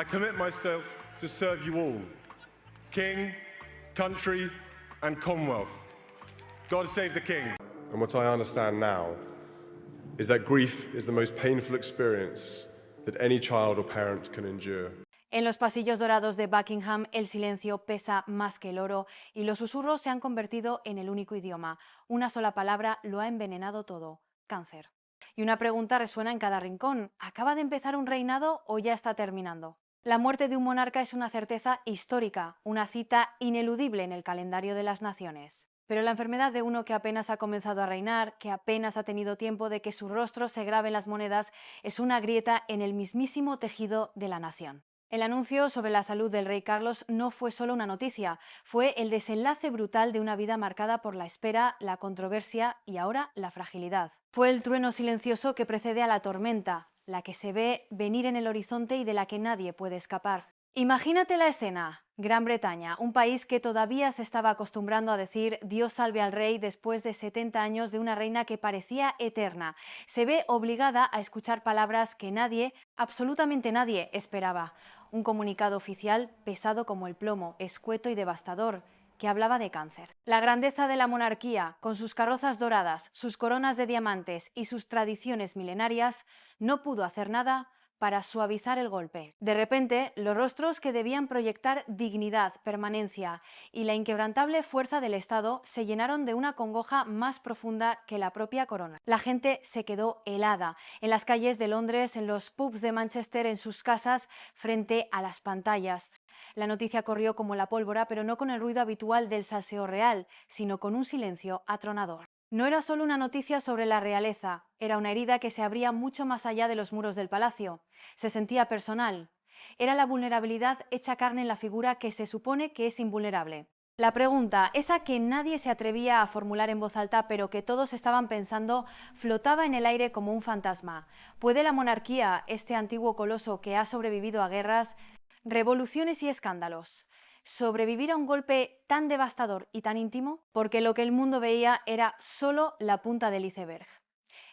I commit myself to serve you all, King, country, and Commonwealth. God save the King. And what I understand now is that grief is the most painful experience that any child or parent can endure. En los pasillos dorados de Buckingham, el silencio pesa más que el oro y los susurros se han convertido en el único idioma. Una sola palabra lo ha envenenado todo: cáncer. Y una pregunta resuena en cada rincón: ¿acaba de empezar un reinado o ya está terminando? La muerte de un monarca es una certeza histórica, una cita ineludible en el calendario de las naciones. Pero la enfermedad de uno que apenas ha comenzado a reinar, que apenas ha tenido tiempo de que su rostro se grabe en las monedas, es una grieta en el mismísimo tejido de la nación. El anuncio sobre la salud del rey Carlos no fue solo una noticia, fue el desenlace brutal de una vida marcada por la espera, la controversia y ahora la fragilidad. Fue el trueno silencioso que precede a la tormenta, la que se ve venir en el horizonte y de la que nadie puede escapar. Imagínate la escena: Gran Bretaña, un país que todavía se estaba acostumbrando a decir Dios salve al rey después de 70 años de una reina que parecía eterna. Se ve obligada a escuchar palabras que nadie, absolutamente nadie, esperaba. Un comunicado oficial pesado como el plomo, escueto y devastador, que hablaba de cáncer. La grandeza de la monarquía, con sus carrozas doradas, sus coronas de diamantes y sus tradiciones milenarias, no pudo hacer nada para suavizar el golpe. De repente, los rostros que debían proyectar dignidad, permanencia y la inquebrantable fuerza del Estado se llenaron de una congoja más profunda que la propia corona. La gente se quedó helada, en las calles de Londres, en los pubs de Manchester, en sus casas, frente a las pantallas. La noticia corrió como la pólvora, pero no con el ruido habitual del salseo real, sino con un silencio atronador. No era solo una noticia sobre la realeza, era una herida que se abría mucho más allá de los muros del palacio. Se sentía personal. Era la vulnerabilidad hecha carne en la figura que se supone que es invulnerable. La pregunta, esa que nadie se atrevía a formular en voz alta, pero que todos estaban pensando, flotaba en el aire como un fantasma. ¿Puede la monarquía, este antiguo coloso que ha sobrevivido a guerras, revoluciones y escándalos, sobrevivir a un golpe tan devastador y tan íntimo? Porque lo que el mundo veía era solo la punta del iceberg.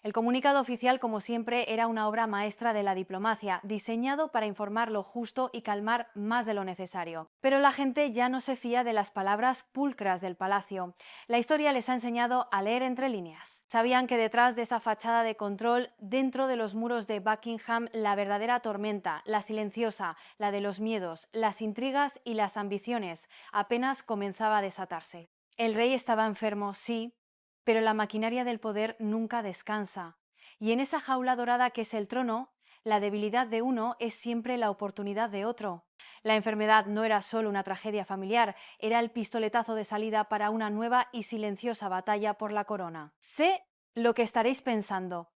El comunicado oficial, como siempre, era una obra maestra de la diplomacia, diseñado para informar lo justo y calmar más de lo necesario. Pero la gente ya no se fía de las palabras pulcras del palacio. La historia les ha enseñado a leer entre líneas. Sabían que detrás de esa fachada de control, dentro de los muros de Buckingham, la verdadera tormenta, la silenciosa, la de los miedos, las intrigas y las ambiciones, apenas comenzaba a desatarse. El rey estaba enfermo, sí, pero la maquinaria del poder nunca descansa. Y en esa jaula dorada que es el trono, la debilidad de uno es siempre la oportunidad de otro. La enfermedad no era solo una tragedia familiar, era el pistoletazo de salida para una nueva y silenciosa batalla por la corona. Sé lo que estaréis pensando.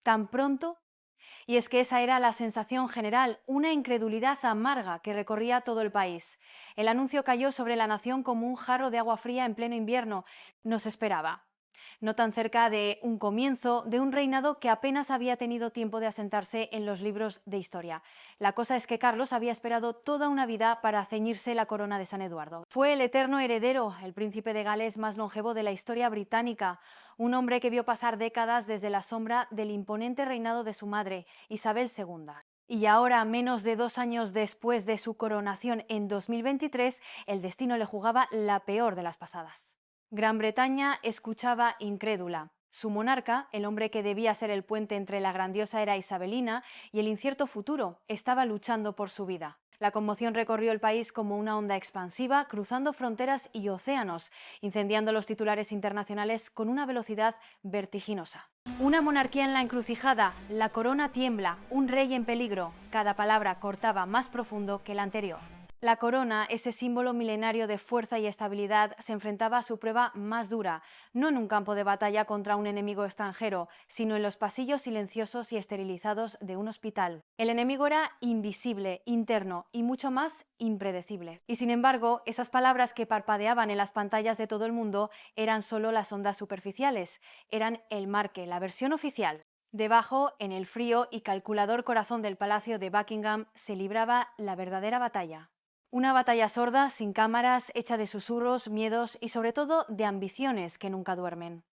¿Tan pronto? Y es que esa era la sensación general, una incredulidad amarga que recorría todo el país. El anuncio cayó sobre la nación como un jarro de agua fría en pleno invierno. Nos esperaba. No tan cerca de un comienzo de un reinado que apenas había tenido tiempo de asentarse en los libros de historia. La cosa es que Carlos había esperado toda una vida para ceñirse la corona de San Eduardo. Fue el eterno heredero, el príncipe de Gales más longevo de la historia británica, un hombre que vio pasar décadas desde la sombra del imponente reinado de su madre, Isabel II. Y ahora, menos de 2 años después de su coronación en 2023, el destino le jugaba la peor de las pasadas. Gran Bretaña escuchaba incrédula. Su monarca, el hombre que debía ser el puente entre la grandiosa era isabelina y el incierto futuro, estaba luchando por su vida. La conmoción recorrió el país como una onda expansiva, cruzando fronteras y océanos, incendiando los titulares internacionales con una velocidad vertiginosa. Una monarquía en la encrucijada, la corona tiembla, un rey en peligro. Cada palabra cortaba más profundo que la anterior. La corona, ese símbolo milenario de fuerza y estabilidad, se enfrentaba a su prueba más dura, no en un campo de batalla contra un enemigo extranjero, sino en los pasillos silenciosos y esterilizados de un hospital. El enemigo era invisible, interno y mucho más impredecible. Y sin embargo, esas palabras que parpadeaban en las pantallas de todo el mundo eran solo las ondas superficiales, eran el marque, la versión oficial. Debajo, en el frío y calculador corazón del palacio de Buckingham, se libraba la verdadera batalla. Una batalla sorda, sin cámaras, hecha de susurros, miedos y sobre todo de ambiciones que nunca duermen.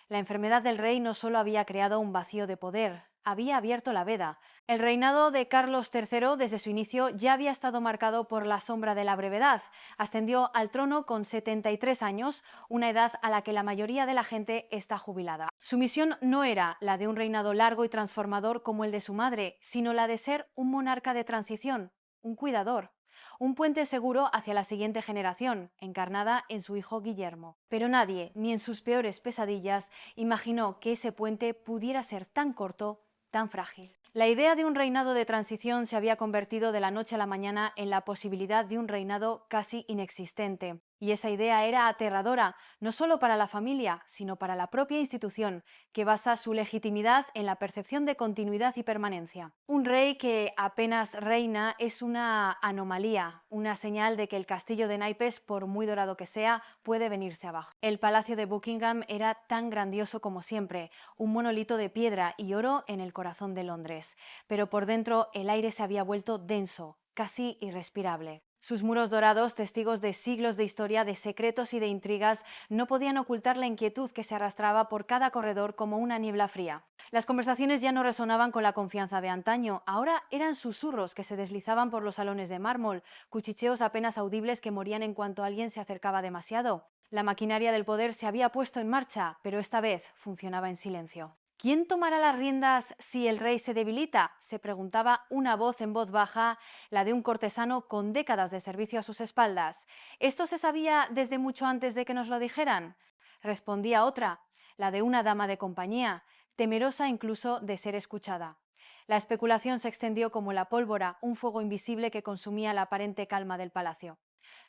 La enfermedad del rey no solo había creado un vacío de poder, había abierto la veda. El reinado de Carlos III desde su inicio ya había estado marcado por la sombra de la brevedad. Ascendió al trono con 73 años, una edad a la que la mayoría de la gente está jubilada. Su misión no era la de un reinado largo y transformador como el de su madre, sino la de ser un monarca de transición, un cuidador. Un puente seguro hacia la siguiente generación, encarnada en su hijo Guillermo. Pero nadie, ni en sus peores pesadillas, imaginó que ese puente pudiera ser tan corto, tan frágil. La idea de un reinado de transición se había convertido de la noche a la mañana en la posibilidad de un reinado casi inexistente. Y esa idea era aterradora, no solo para la familia, sino para la propia institución, que basa su legitimidad en la percepción de continuidad y permanencia. Un rey que apenas reina es una anomalía, una señal de que el castillo de naipes, por muy dorado que sea, puede venirse abajo. El palacio de Buckingham era tan grandioso como siempre, un monolito de piedra y oro en el corazón de Londres. Pero por dentro el aire se había vuelto denso, casi irrespirable. Sus muros dorados, testigos de siglos de historia, de secretos y de intrigas, no podían ocultar la inquietud que se arrastraba por cada corredor como una niebla fría. Las conversaciones ya no resonaban con la confianza de antaño, ahora eran susurros que se deslizaban por los salones de mármol, cuchicheos apenas audibles que morían en cuanto alguien se acercaba demasiado. La maquinaria del poder se había puesto en marcha, pero esta vez funcionaba en silencio. ¿Quién tomará las riendas si el rey se debilita?, se preguntaba una voz en voz baja, la de un cortesano con décadas de servicio a sus espaldas. ¿Esto se sabía desde mucho antes de que nos lo dijeran? Respondía otra, la de una dama de compañía, temerosa incluso de ser escuchada. La especulación se extendió como la pólvora, un fuego invisible que consumía la aparente calma del palacio.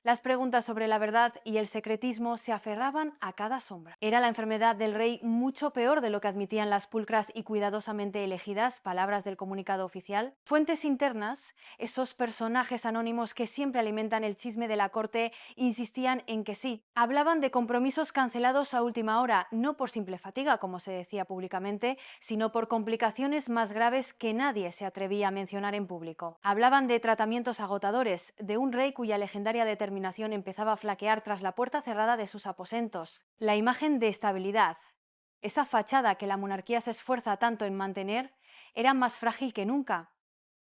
Las preguntas sobre la verdad y el secretismo se aferraban a cada sombra. ¿Era la enfermedad del rey mucho peor de lo que admitían las pulcras y cuidadosamente elegidas palabras del comunicado oficial? Fuentes internas, esos personajes anónimos que siempre alimentan el chisme de la corte, insistían en que sí. Hablaban de compromisos cancelados a última hora, no por simple fatiga, como se decía públicamente, sino por complicaciones más graves que nadie se atrevía a mencionar en público. Hablaban de tratamientos agotadores, de un rey cuya legendaria determinación empezaba a flaquear tras la puerta cerrada de sus aposentos. La imagen de estabilidad, esa fachada que la monarquía se esfuerza tanto en mantener, era más frágil que nunca,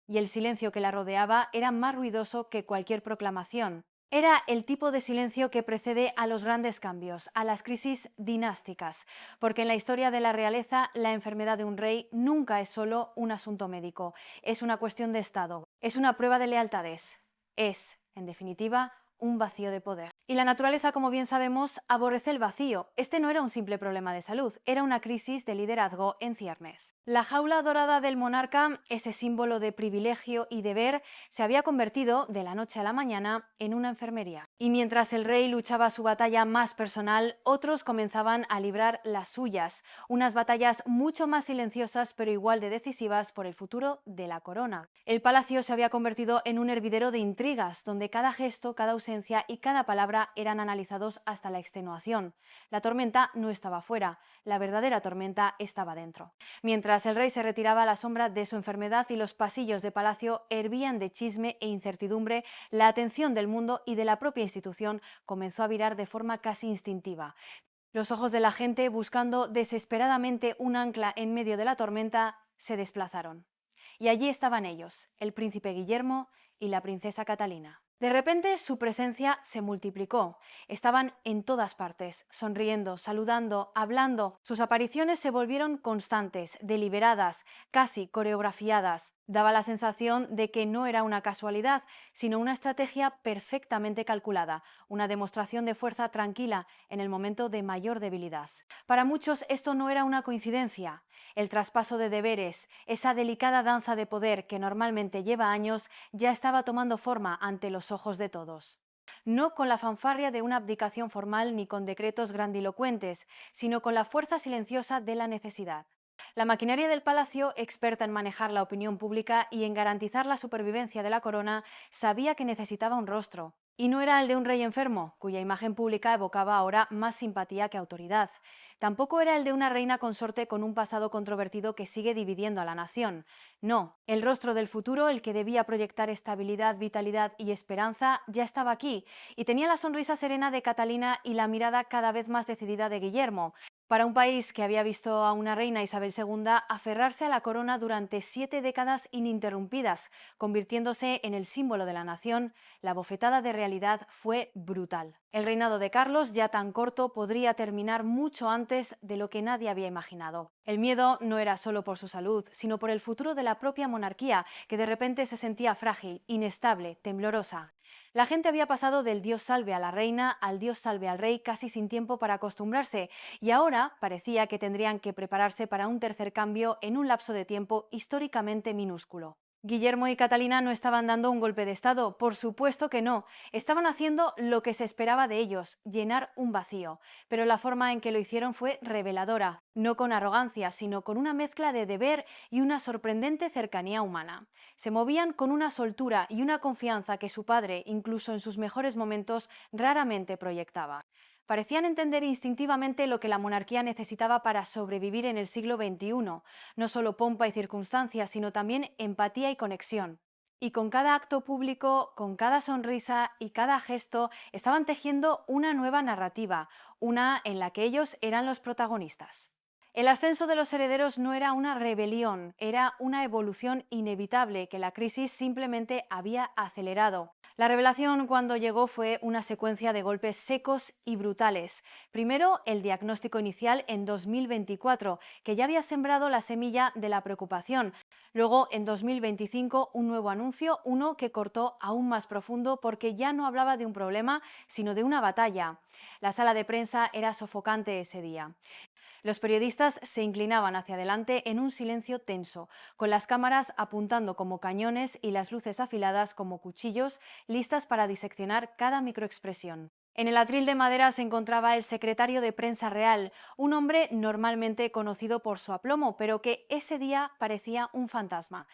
y el silencio que la rodeaba era más ruidoso que cualquier proclamación. Era el tipo de silencio que precede a los grandes cambios, a las crisis dinásticas, porque en la historia de la realeza la enfermedad de un rey nunca es solo un asunto médico, es una cuestión de Estado, es una prueba de lealtades, es, en definitiva, un vacío de poder. Y la naturaleza, como bien sabemos, aborrece el vacío. Este no era un simple problema de salud, era una crisis de liderazgo en ciernes. La jaula dorada del monarca, ese símbolo de privilegio y deber, se había convertido, de la noche a la mañana, en una enfermería. Y mientras el rey luchaba su batalla más personal, otros comenzaban a librar las suyas, unas batallas mucho más silenciosas pero igual de decisivas por el futuro de la corona. El palacio se había convertido en un hervidero de intrigas, donde cada gesto, cada ausencia y cada palabra eran analizados hasta la extenuación. La tormenta no estaba fuera, la verdadera tormenta estaba dentro. Mientras el rey se retiraba a la sombra de su enfermedad y los pasillos de palacio hervían de chisme e incertidumbre, la atención del mundo y de la propia institución comenzó a virar de forma casi instintiva. Los ojos de la gente, buscando desesperadamente un ancla en medio de la tormenta, se desplazaron. Y allí estaban ellos, el príncipe Guillermo y la princesa Catalina. De repente su presencia se multiplicó. Estaban en todas partes, sonriendo, saludando, hablando. Sus apariciones se volvieron constantes, deliberadas, casi coreografiadas. Daba la sensación de que no era una casualidad, sino una estrategia perfectamente calculada, una demostración de fuerza tranquila en el momento de mayor debilidad. Para muchos esto no era una coincidencia. El traspaso de deberes, esa delicada danza de poder que normalmente lleva años, ya estaba tomando forma ante los ojos de todos. No con la fanfarria de una abdicación formal ni con decretos grandilocuentes, sino con la fuerza silenciosa de la necesidad. La maquinaria del palacio, experta en manejar la opinión pública y en garantizar la supervivencia de la corona, sabía que necesitaba un rostro. Y no era el de un rey enfermo, cuya imagen pública evocaba ahora más simpatía que autoridad. Tampoco era el de una reina consorte con un pasado controvertido que sigue dividiendo a la nación. No, el rostro del futuro, el que debía proyectar estabilidad, vitalidad y esperanza, ya estaba aquí, y tenía la sonrisa serena de Catalina y la mirada cada vez más decidida de Guillermo. Para un país que había visto a una reina, Isabel II, aferrarse a la corona durante 7 décadas ininterrumpidas, convirtiéndose en el símbolo de la nación, la bofetada de realidad fue brutal. El reinado de Carlos, ya tan corto, podría terminar mucho antes de lo que nadie había imaginado. El miedo no era solo por su salud, sino por el futuro de la propia monarquía, que de repente se sentía frágil, inestable, temblorosa. La gente había pasado del Dios salve a la reina al Dios salve al rey casi sin tiempo para acostumbrarse, y ahora parecía que tendrían que prepararse para un tercer cambio en un lapso de tiempo históricamente minúsculo. Guillermo y Catalina no estaban dando un golpe de estado, por supuesto que no. Estaban haciendo lo que se esperaba de ellos, llenar un vacío. Pero la forma en que lo hicieron fue reveladora, no con arrogancia, sino con una mezcla de deber y una sorprendente cercanía humana. Se movían con una soltura y una confianza que su padre, incluso en sus mejores momentos, raramente proyectaba. Parecían entender instintivamente lo que la monarquía necesitaba para sobrevivir en el siglo XXI, no solo pompa y circunstancias, sino también empatía y conexión. Y con cada acto público, con cada sonrisa y cada gesto, estaban tejiendo una nueva narrativa, una en la que ellos eran los protagonistas. El ascenso de los herederos no era una rebelión, era una evolución inevitable que la crisis simplemente había acelerado. La revelación cuando llegó fue una secuencia de golpes secos y brutales. Primero, el diagnóstico inicial en 2024, que ya había sembrado la semilla de la preocupación. Luego, en 2025, un nuevo anuncio, uno que cortó aún más profundo porque ya no hablaba de un problema, sino de una batalla. La sala de prensa era sofocante ese día. Los periodistas se inclinaban hacia adelante en un silencio tenso, con las cámaras apuntando como cañones y las luces afiladas como cuchillos, listas para diseccionar cada microexpresión. En el atril de madera se encontraba el secretario de prensa real, un hombre normalmente conocido por su aplomo, pero que ese día parecía un fantasma.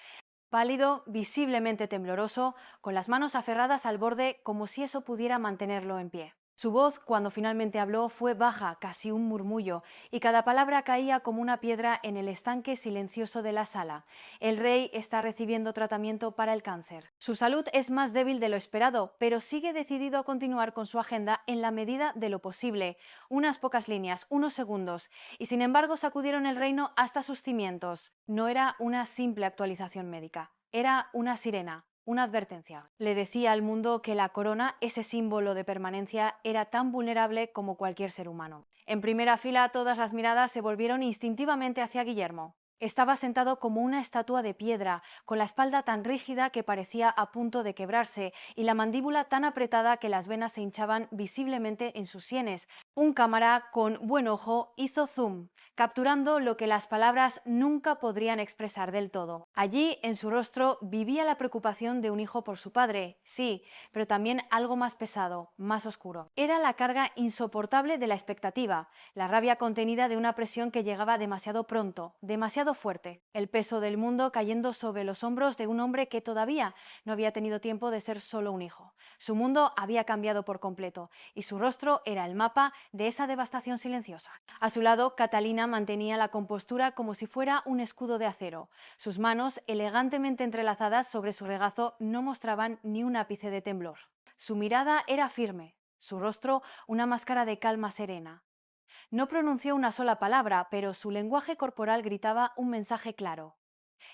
Pálido, visiblemente tembloroso, con las manos aferradas al borde como si eso pudiera mantenerlo en pie. Su voz, cuando finalmente habló, fue baja, casi un murmullo, y cada palabra caía como una piedra en el estanque silencioso de la sala. El rey está recibiendo tratamiento para el cáncer. Su salud es más débil de lo esperado, pero sigue decidido a continuar con su agenda en la medida de lo posible. Unas pocas líneas, unos segundos, y sin embargo sacudieron el reino hasta sus cimientos. No era una simple actualización médica, era una sirena. Una advertencia. Le decía al mundo que la corona, ese símbolo de permanencia, era tan vulnerable como cualquier ser humano. En primera fila, todas las miradas se volvieron instintivamente hacia Guillermo. Estaba sentado como una estatua de piedra, con la espalda tan rígida que parecía a punto de quebrarse y la mandíbula tan apretada que las venas se hinchaban visiblemente en sus sienes. Un cámara con buen ojo hizo zoom, capturando lo que las palabras nunca podrían expresar del todo. Allí, en su rostro, vivía la preocupación de un hijo por su padre, sí, pero también algo más pesado, más oscuro. Era la carga insoportable de la expectativa, la rabia contenida de una presión que llegaba demasiado pronto, demasiado fuerte, el peso del mundo cayendo sobre los hombros de un hombre que todavía no había tenido tiempo de ser solo un hijo. Su mundo había cambiado por completo y su rostro era el mapa de esa devastación silenciosa. A su lado, Catalina mantenía la compostura como si fuera un escudo de acero. Sus manos, elegantemente entrelazadas sobre su regazo, no mostraban ni un ápice de temblor. Su mirada era firme, su rostro una máscara de calma serena. No pronunció una sola palabra, pero su lenguaje corporal gritaba un mensaje claro.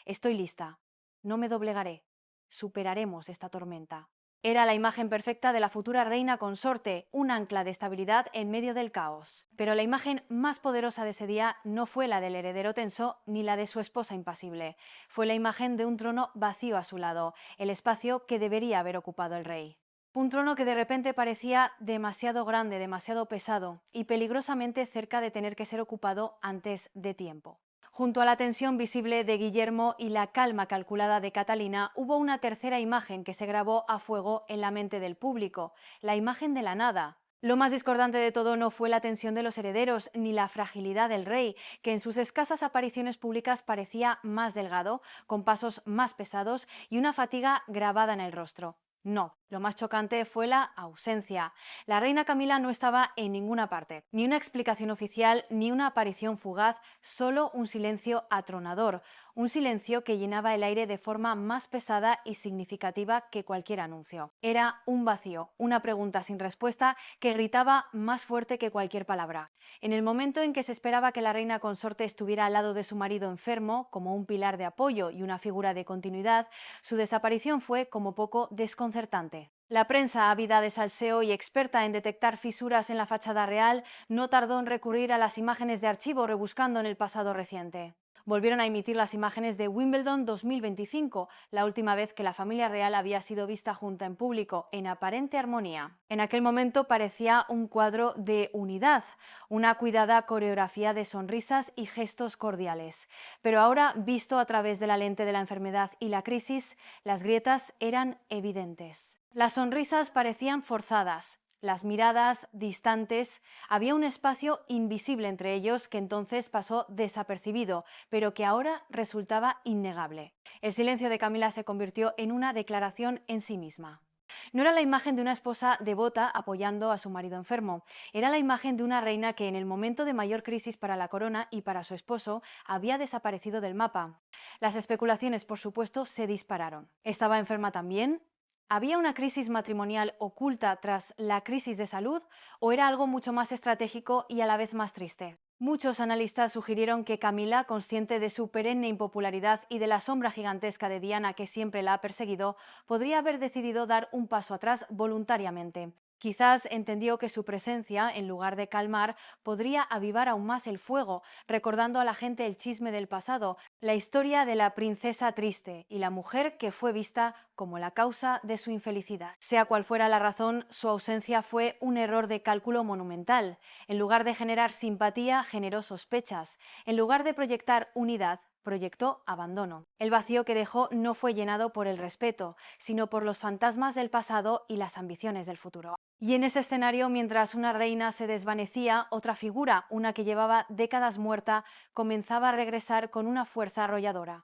Estoy lista. No me doblegaré. Superaremos esta tormenta. Era la imagen perfecta de la futura reina consorte, un ancla de estabilidad en medio del caos. Pero la imagen más poderosa de ese día no fue la del heredero tenso ni la de su esposa impasible. Fue la imagen de un trono vacío a su lado, el espacio que debería haber ocupado el rey. Un trono que de repente parecía demasiado grande, demasiado pesado y peligrosamente cerca de tener que ser ocupado antes de tiempo. Junto a la tensión visible de Guillermo y la calma calculada de Catalina, hubo una tercera imagen que se grabó a fuego en la mente del público, la imagen de la nada. Lo más discordante de todo no fue la tensión de los herederos ni la fragilidad del rey, que en sus escasas apariciones públicas parecía más delgado, con pasos más pesados y una fatiga grabada en el rostro. No, lo más chocante fue la ausencia. La reina Camila no estaba en ninguna parte, ni una explicación oficial, ni una aparición fugaz, solo un silencio atronador, un silencio que llenaba el aire de forma más pesada y significativa que cualquier anuncio. Era un vacío, una pregunta sin respuesta que gritaba más fuerte que cualquier palabra. En el momento en que se esperaba que la reina consorte estuviera al lado de su marido enfermo, como un pilar de apoyo y una figura de continuidad, su desaparición fue, como poco, desconcertante. La prensa, ávida de salseo y experta en detectar fisuras en la fachada real, no tardó en recurrir a las imágenes de archivo rebuscando en el pasado reciente. Volvieron a emitir las imágenes de Wimbledon 2025, la última vez que la familia real había sido vista junta en público, en aparente armonía. En aquel momento parecía un cuadro de unidad, una cuidada coreografía de sonrisas y gestos cordiales. Pero ahora, visto a través de la lente de la enfermedad y la crisis, las grietas eran evidentes. Las sonrisas parecían forzadas, las miradas distantes, había un espacio invisible entre ellos que entonces pasó desapercibido, pero que ahora resultaba innegable. El silencio de Camila se convirtió en una declaración en sí misma. No era la imagen de una esposa devota apoyando a su marido enfermo, era la imagen de una reina que en el momento de mayor crisis para la corona y para su esposo había desaparecido del mapa. Las especulaciones, por supuesto, se dispararon. ¿Estaba enferma también? ¿Había una crisis matrimonial oculta tras la crisis de salud o era algo mucho más estratégico y a la vez más triste? Muchos analistas sugirieron que Camila, consciente de su perenne impopularidad y de la sombra gigantesca de Diana que siempre la ha perseguido, podría haber decidido dar un paso atrás voluntariamente. Quizás entendió que su presencia, en lugar de calmar, podría avivar aún más el fuego, recordando a la gente el chisme del pasado, la historia de la princesa triste y la mujer que fue vista como la causa de su infelicidad. Sea cual fuera la razón, su ausencia fue un error de cálculo monumental. En lugar de generar simpatía, generó sospechas. En lugar de proyectar unidad, proyectó abandono. El vacío que dejó no fue llenado por el respeto, sino por los fantasmas del pasado y las ambiciones del futuro. Y en ese escenario, mientras una reina se desvanecía, otra figura, una que llevaba décadas muerta, comenzaba a regresar con una fuerza arrolladora.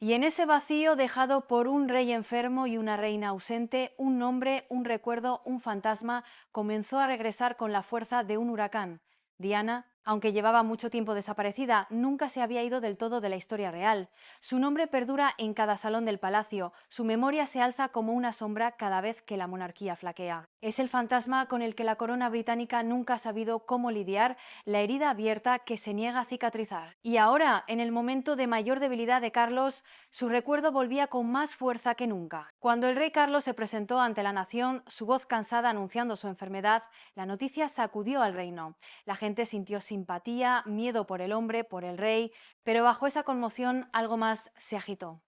Y en ese vacío dejado por un rey enfermo y una reina ausente, un nombre, un recuerdo, un fantasma comenzó a regresar con la fuerza de un huracán. Diana, aunque llevaba mucho tiempo desaparecida, nunca se había ido del todo de la historia real. Su nombre perdura en cada salón del palacio, su memoria se alza como una sombra cada vez que la monarquía flaquea. Es el fantasma con el que la corona británica nunca ha sabido cómo lidiar, la herida abierta que se niega a cicatrizar. Y ahora, en el momento de mayor debilidad de Carlos, su recuerdo volvía con más fuerza que nunca. Cuando el rey Carlos se presentó ante la nación, su voz cansada anunciando su enfermedad, la noticia sacudió al reino. La gente sintió simpatía, miedo por el hombre, por el rey, pero bajo esa conmoción algo más se agitó.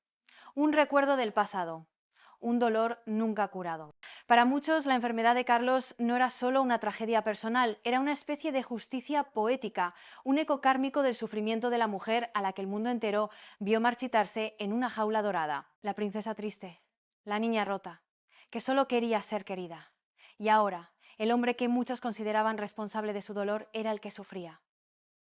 Un recuerdo del pasado, un dolor nunca curado. Para muchos, la enfermedad de Carlos no era solo una tragedia personal, era una especie de justicia poética, un eco kármico del sufrimiento de la mujer a la que el mundo entero vio marchitarse en una jaula dorada. La princesa triste, la niña rota, que solo quería ser querida. Y ahora, el hombre que muchos consideraban responsable de su dolor era el que sufría.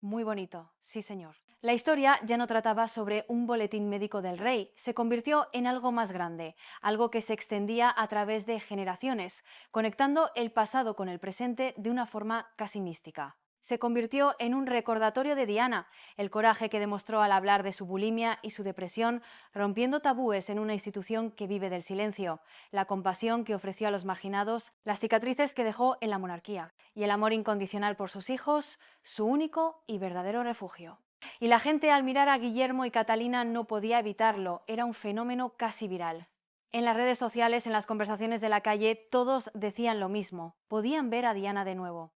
Muy bonito, sí señor. La historia ya no trataba sobre un boletín médico del rey, se convirtió en algo más grande, algo que se extendía a través de generaciones, conectando el pasado con el presente de una forma casi mística. Se convirtió en un recordatorio de Diana, el coraje que demostró al hablar de su bulimia y su depresión, rompiendo tabúes en una institución que vive del silencio, la compasión que ofreció a los marginados, las cicatrices que dejó en la monarquía, y el amor incondicional por sus hijos, su único y verdadero refugio. Y la gente al mirar a Guillermo y Catalina no podía evitarlo, era un fenómeno casi viral. En las redes sociales, en las conversaciones de la calle, todos decían lo mismo, podían ver a Diana de nuevo.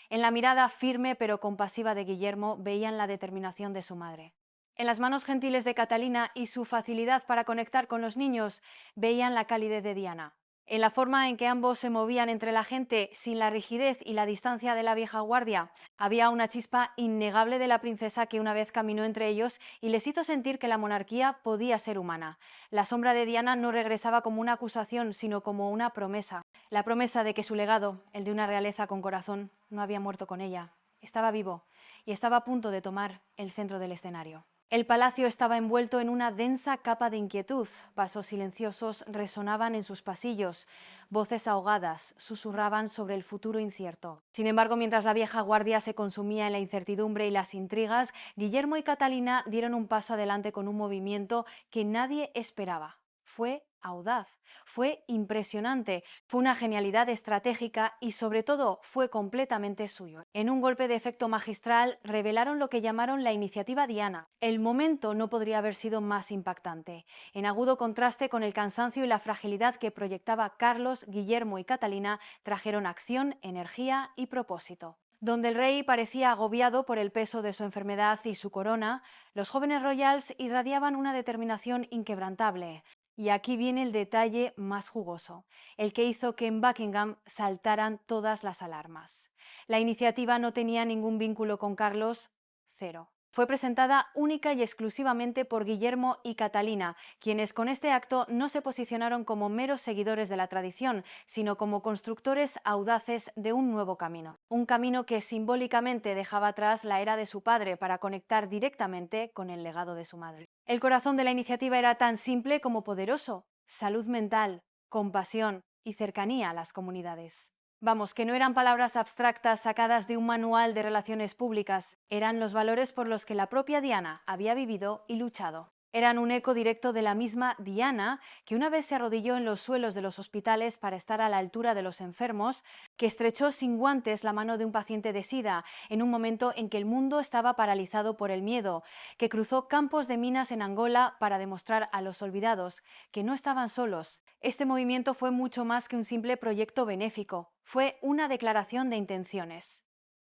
En la mirada firme pero compasiva de Guillermo veían la determinación de su madre. En las manos gentiles de Catalina y su facilidad para conectar con los niños veían la calidez de Diana. En la forma en que ambos se movían entre la gente sin la rigidez y la distancia de la vieja guardia, había una chispa innegable de la princesa que una vez caminó entre ellos y les hizo sentir que la monarquía podía ser humana. La sombra de Diana no regresaba como una acusación, sino como una promesa. La promesa de que su legado, el de una realeza con corazón, no había muerto con ella. Estaba vivo y estaba a punto de tomar el centro del escenario. El palacio estaba envuelto en una densa capa de inquietud. Pasos silenciosos resonaban en sus pasillos. Voces ahogadas susurraban sobre el futuro incierto. Sin embargo, mientras la vieja guardia se consumía en la incertidumbre y las intrigas, Guillermo y Catalina dieron un paso adelante con un movimiento que nadie esperaba. Fue audaz, fue impresionante, fue una genialidad estratégica y sobre todo fue completamente suyo. En un golpe de efecto magistral revelaron lo que llamaron la iniciativa Diana. El momento no podría haber sido más impactante, en agudo contraste con el cansancio y la fragilidad que proyectaba Carlos, Guillermo y Catalina, trajeron acción, energía y propósito. Donde el rey parecía agobiado por el peso de su enfermedad y su corona, los jóvenes royals irradiaban una determinación inquebrantable. Y aquí viene el detalle más jugoso, el que hizo que en Buckingham saltaran todas las alarmas. La iniciativa no tenía ningún vínculo con Carlos, cero. Fue presentada única y exclusivamente por Guillermo y Catalina, quienes con este acto no se posicionaron como meros seguidores de la tradición, sino como constructores audaces de un nuevo camino. Un camino que simbólicamente dejaba atrás la era de su padre para conectar directamente con el legado de su madre. El corazón de la iniciativa era tan simple como poderoso: salud mental, compasión y cercanía a las comunidades. Vamos, que no eran palabras abstractas sacadas de un manual de relaciones públicas, eran los valores por los que la propia Diana había vivido y luchado. Eran un eco directo de la misma Diana, que una vez se arrodilló en los suelos de los hospitales para estar a la altura de los enfermos, que estrechó sin guantes la mano de un paciente de SIDA en un momento en que el mundo estaba paralizado por el miedo, que cruzó campos de minas en Angola para demostrar a los olvidados que no estaban solos. Este movimiento fue mucho más que un simple proyecto benéfico, fue una declaración de intenciones.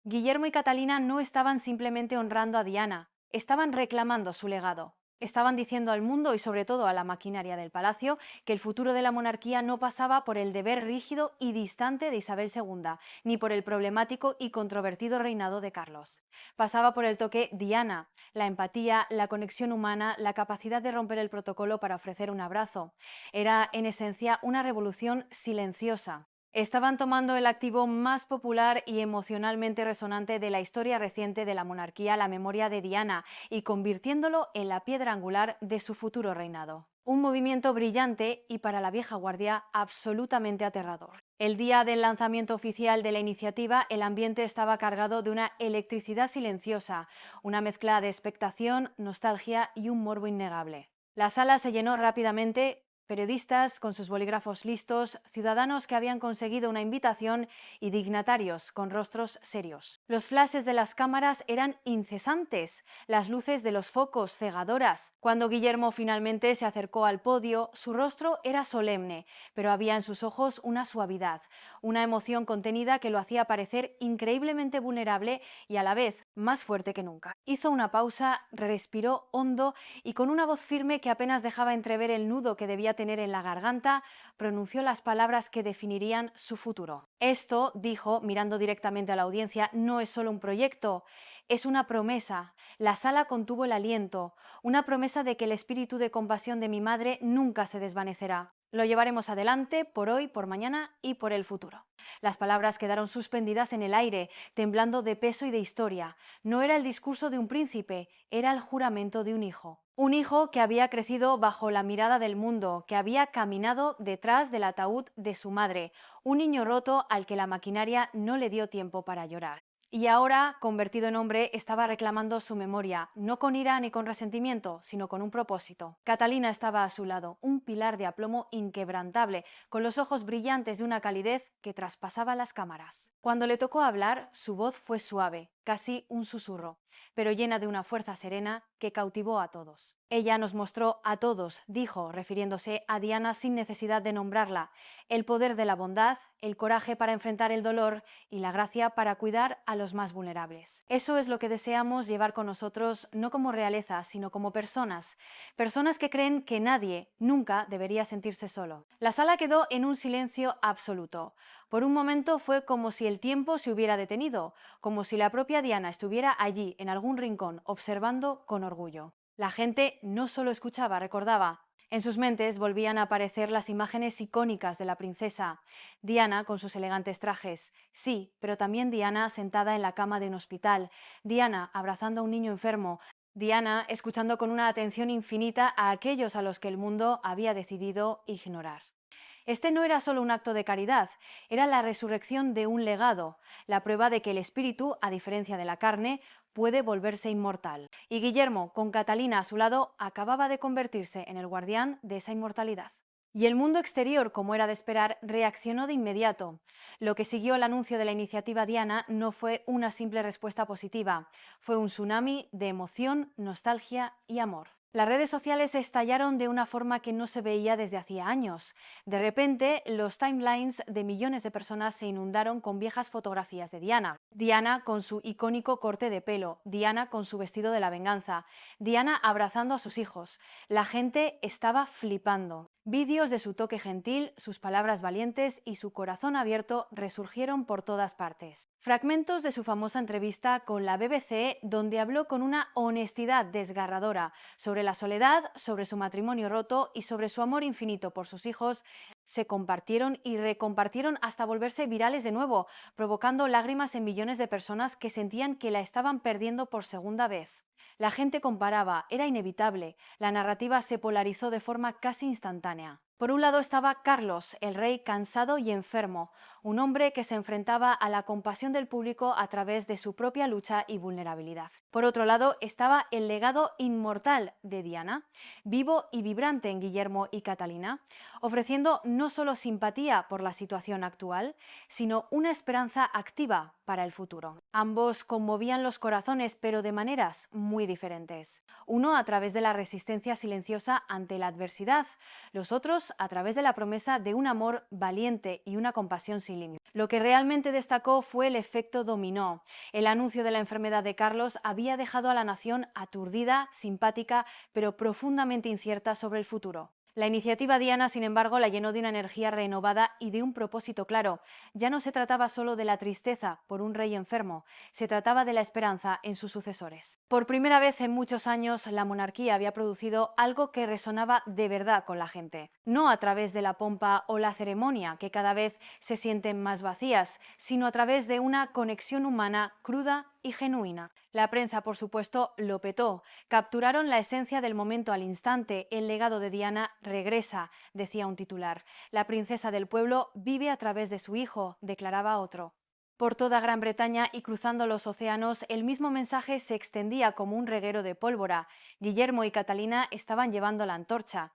Guillermo y Catalina no estaban simplemente honrando a Diana, estaban reclamando su legado. Estaban diciendo al mundo y sobre todo a la maquinaria del palacio que el futuro de la monarquía no pasaba por el deber rígido y distante de Isabel II, ni por el problemático y controvertido reinado de Carlos. Pasaba por el toque Diana, la empatía, la conexión humana, la capacidad de romper el protocolo para ofrecer un abrazo. Era, en esencia, una revolución silenciosa. Estaban tomando el activo más popular y emocionalmente resonante de la historia reciente de la monarquía, la memoria de Diana, y convirtiéndolo en la piedra angular de su futuro reinado. Un movimiento brillante y, para la vieja guardia, absolutamente aterrador. El día del lanzamiento oficial de la iniciativa, el ambiente estaba cargado de una electricidad silenciosa, una mezcla de expectación, nostalgia y un morbo innegable. La sala se llenó rápidamente. Periodistas con sus bolígrafos listos, ciudadanos que habían conseguido una invitación y dignatarios con rostros serios. Los flashes de las cámaras eran incesantes, las luces de los focos cegadoras. Cuando Guillermo finalmente se acercó al podio, su rostro era solemne, pero había en sus ojos una suavidad, una emoción contenida que lo hacía parecer increíblemente vulnerable y a la vez más fuerte que nunca. Hizo una pausa, respiró hondo y con una voz firme que apenas dejaba entrever el nudo que debía tener en la garganta, pronunció las palabras que definirían su futuro. Esto, dijo, mirando directamente a la audiencia, no es solo un proyecto, es una promesa. La sala contuvo el aliento, una promesa de que el espíritu de compasión de mi madre nunca se desvanecerá. Lo llevaremos adelante por hoy, por mañana y por el futuro. Las palabras quedaron suspendidas en el aire, temblando de peso y de historia. No era el discurso de un príncipe, era el juramento de un hijo. Un hijo que había crecido bajo la mirada del mundo, que había caminado detrás del ataúd de su madre, un niño roto al que la maquinaria no le dio tiempo para llorar. Y ahora, convertido en hombre, estaba reclamando su memoria, no con ira ni con resentimiento, sino con un propósito. Catalina estaba a su lado, un pilar de aplomo inquebrantable, con los ojos brillantes de una calidez que traspasaba las cámaras. Cuando le tocó hablar, su voz fue suave, casi un susurro, pero llena de una fuerza serena que cautivó a todos. Ella nos mostró a todos, dijo, refiriéndose a Diana sin necesidad de nombrarla, el poder de la bondad, el coraje para enfrentar el dolor y la gracia para cuidar a los más vulnerables. Eso es lo que deseamos llevar con nosotros, no como realeza, sino como personas. Personas que creen que nadie, nunca, debería sentirse solo. La sala quedó en un silencio absoluto. Por un momento fue como si el tiempo se hubiera detenido, como si la propia Diana estuviera allí, en algún rincón, observando con orgullo. La gente no solo escuchaba, recordaba. En sus mentes volvían a aparecer las imágenes icónicas de la princesa. Diana con sus elegantes trajes, sí, pero también Diana sentada en la cama de un hospital, Diana abrazando a un niño enfermo, Diana escuchando con una atención infinita a aquellos a los que el mundo había decidido ignorar. Este no era solo un acto de caridad, era la resurrección de un legado, la prueba de que el espíritu, a diferencia de la carne, puede volverse inmortal. Y Guillermo, con Catalina a su lado, acababa de convertirse en el guardián de esa inmortalidad. Y el mundo exterior, como era de esperar, reaccionó de inmediato. Lo que siguió al anuncio de la iniciativa Diana no fue una simple respuesta positiva, fue un tsunami de emoción, nostalgia y amor. Las redes sociales estallaron de una forma que no se veía desde hacía años. De repente, los timelines de millones de personas se inundaron con viejas fotografías de Diana. Diana con su icónico corte de pelo, Diana con su vestido de la venganza, Diana abrazando a sus hijos. La gente estaba flipando. Vídeos de su toque gentil, sus palabras valientes y su corazón abierto resurgieron por todas partes. Fragmentos de su famosa entrevista con la BBC, donde habló con una honestidad desgarradora sobre la soledad, sobre su matrimonio roto y sobre su amor infinito por sus hijos, se compartieron y recompartieron hasta volverse virales de nuevo, provocando lágrimas en millones de personas que sentían que la estaban perdiendo por segunda vez. La gente comparaba, era inevitable, la narrativa se polarizó de forma casi instantánea. Por un lado estaba Carlos, el rey cansado y enfermo, un hombre que se enfrentaba a la compasión del público a través de su propia lucha y vulnerabilidad. Por otro lado estaba el legado inmortal de Diana, vivo y vibrante en Guillermo y Catalina, ofreciendo no solo simpatía por la situación actual, sino una esperanza activa para el futuro. Ambos conmovían los corazones, pero de maneras muy diferentes. Uno a través de la resistencia silenciosa ante la adversidad, los otros a través de la promesa de un amor valiente y una compasión sin límites. Lo que realmente destacó fue el efecto dominó. El anuncio de la enfermedad de Carlos había dejado a la nación aturdida, simpática, pero profundamente incierta sobre el futuro. La iniciativa Diana, sin embargo, la llenó de una energía renovada y de un propósito claro. Ya no se trataba solo de la tristeza por un rey enfermo, se trataba de la esperanza en sus sucesores. Por primera vez en muchos años, la monarquía había producido algo que resonaba de verdad con la gente. No a través de la pompa o la ceremonia, que cada vez se sienten más vacías, sino a través de una conexión humana cruda y genuina. La prensa, por supuesto, lo petó. Capturaron la esencia del momento al instante. El legado de Diana regresa, decía un titular. La princesa del pueblo vive a través de su hijo, declaraba otro. Por toda Gran Bretaña y cruzando los océanos, el mismo mensaje se extendía como un reguero de pólvora. Guillermo y Catalina estaban llevando la antorcha.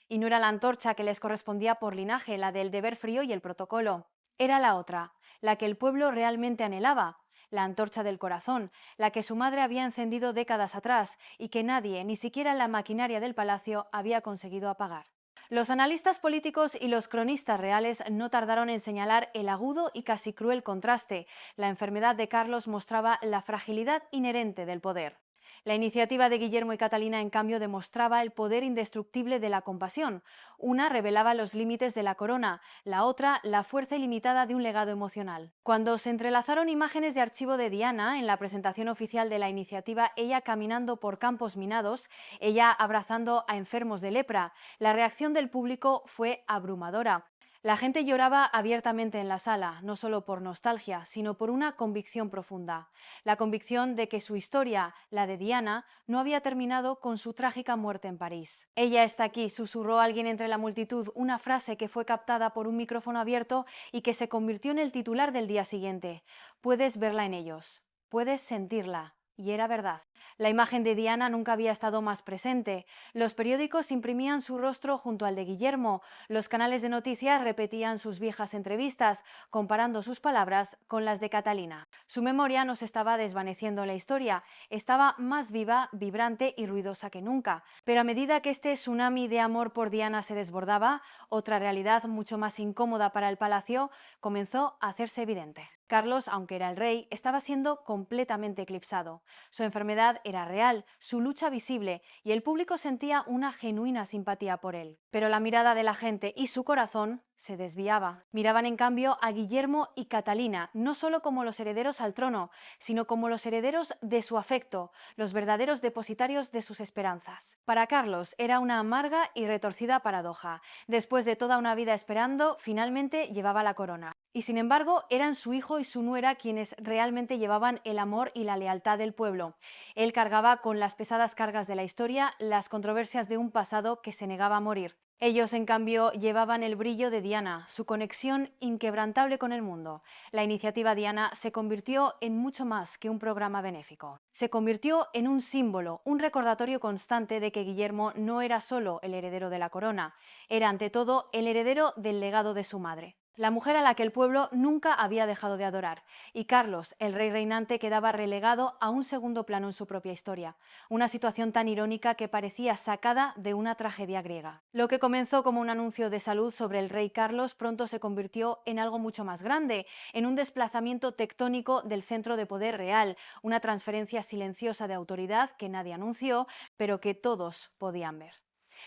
Y no era la antorcha que les correspondía por linaje, la del deber frío y el protocolo. Era la otra, la que el pueblo realmente anhelaba. La antorcha del corazón, la que su madre había encendido décadas atrás y que nadie, ni siquiera la maquinaria del palacio, había conseguido apagar. Los analistas políticos y los cronistas reales no tardaron en señalar el agudo y casi cruel contraste. La enfermedad de Carlos mostraba la fragilidad inherente del poder. La iniciativa de Guillermo y Catalina, en cambio, demostraba el poder indestructible de la compasión. Una revelaba los límites de la corona, la otra la fuerza ilimitada de un legado emocional. Cuando se entrelazaron imágenes de archivo de Diana en la presentación oficial de la iniciativa, ella caminando por campos minados, ella abrazando a enfermos de lepra, la reacción del público fue abrumadora. La gente lloraba abiertamente en la sala, no solo por nostalgia, sino por una convicción profunda. La convicción de que su historia, la de Diana, no había terminado con su trágica muerte en París. «Ella está aquí», susurró alguien entre la multitud, una frase que fue captada por un micrófono abierto y que se convirtió en el titular del día siguiente. «Puedes verla en ellos, puedes sentirla». Y era verdad. La imagen de Diana nunca había estado más presente. Los periódicos imprimían su rostro junto al de Guillermo. Los canales de noticias repetían sus viejas entrevistas, comparando sus palabras con las de Catalina. Su memoria no se estaba desvaneciendo en la historia. Estaba más viva, vibrante y ruidosa que nunca. Pero a medida que este tsunami de amor por Diana se desbordaba, otra realidad mucho más incómoda para el palacio comenzó a hacerse evidente. Carlos, aunque era el rey, estaba siendo completamente eclipsado. Su enfermedad era real, su lucha visible, y el público sentía una genuina simpatía por él. Pero la mirada de la gente y su corazón se desviaba. Miraban en cambio a Guillermo y Catalina, no solo como los herederos al trono, sino como los herederos de su afecto, los verdaderos depositarios de sus esperanzas. Para Carlos era una amarga y retorcida paradoja. Después de toda una vida esperando, finalmente llevaba la corona. Y sin embargo, eran su hijo y su nuera quienes realmente llevaban el amor y la lealtad del pueblo. Él cargaba con las pesadas cargas de la historia, las controversias de un pasado que se negaba a morir. Ellos, en cambio, llevaban el brillo de Diana, su conexión inquebrantable con el mundo. La iniciativa Diana se convirtió en mucho más que un programa benéfico. Se convirtió en un símbolo, un recordatorio constante de que Guillermo no era solo el heredero de la corona, era ante todo el heredero del legado de su madre. La mujer a la que el pueblo nunca había dejado de adorar, y Carlos, el rey reinante, quedaba relegado a un segundo plano en su propia historia, una situación tan irónica que parecía sacada de una tragedia griega. Lo que comenzó como un anuncio de salud sobre el rey Carlos pronto se convirtió en algo mucho más grande, en un desplazamiento tectónico del centro de poder real, una transferencia silenciosa de autoridad que nadie anunció, pero que todos podían ver.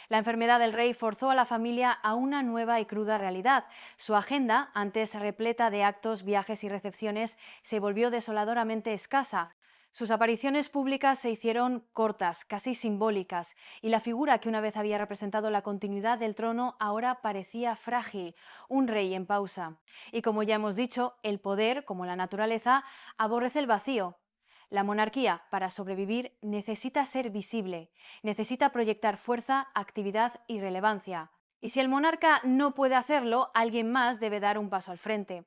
La enfermedad del rey forzó a la familia a una nueva y cruda realidad. Su agenda, antes repleta de actos, viajes y recepciones, se volvió desoladoramente escasa. Sus apariciones públicas se hicieron cortas, casi simbólicas, y la figura que una vez había representado la continuidad del trono ahora parecía frágil, un rey en pausa. Y como ya hemos dicho, el poder, como la naturaleza, aborrece el vacío. La monarquía, para sobrevivir, necesita ser visible, necesita proyectar fuerza, actividad y relevancia. Y si el monarca no puede hacerlo, alguien más debe dar un paso al frente.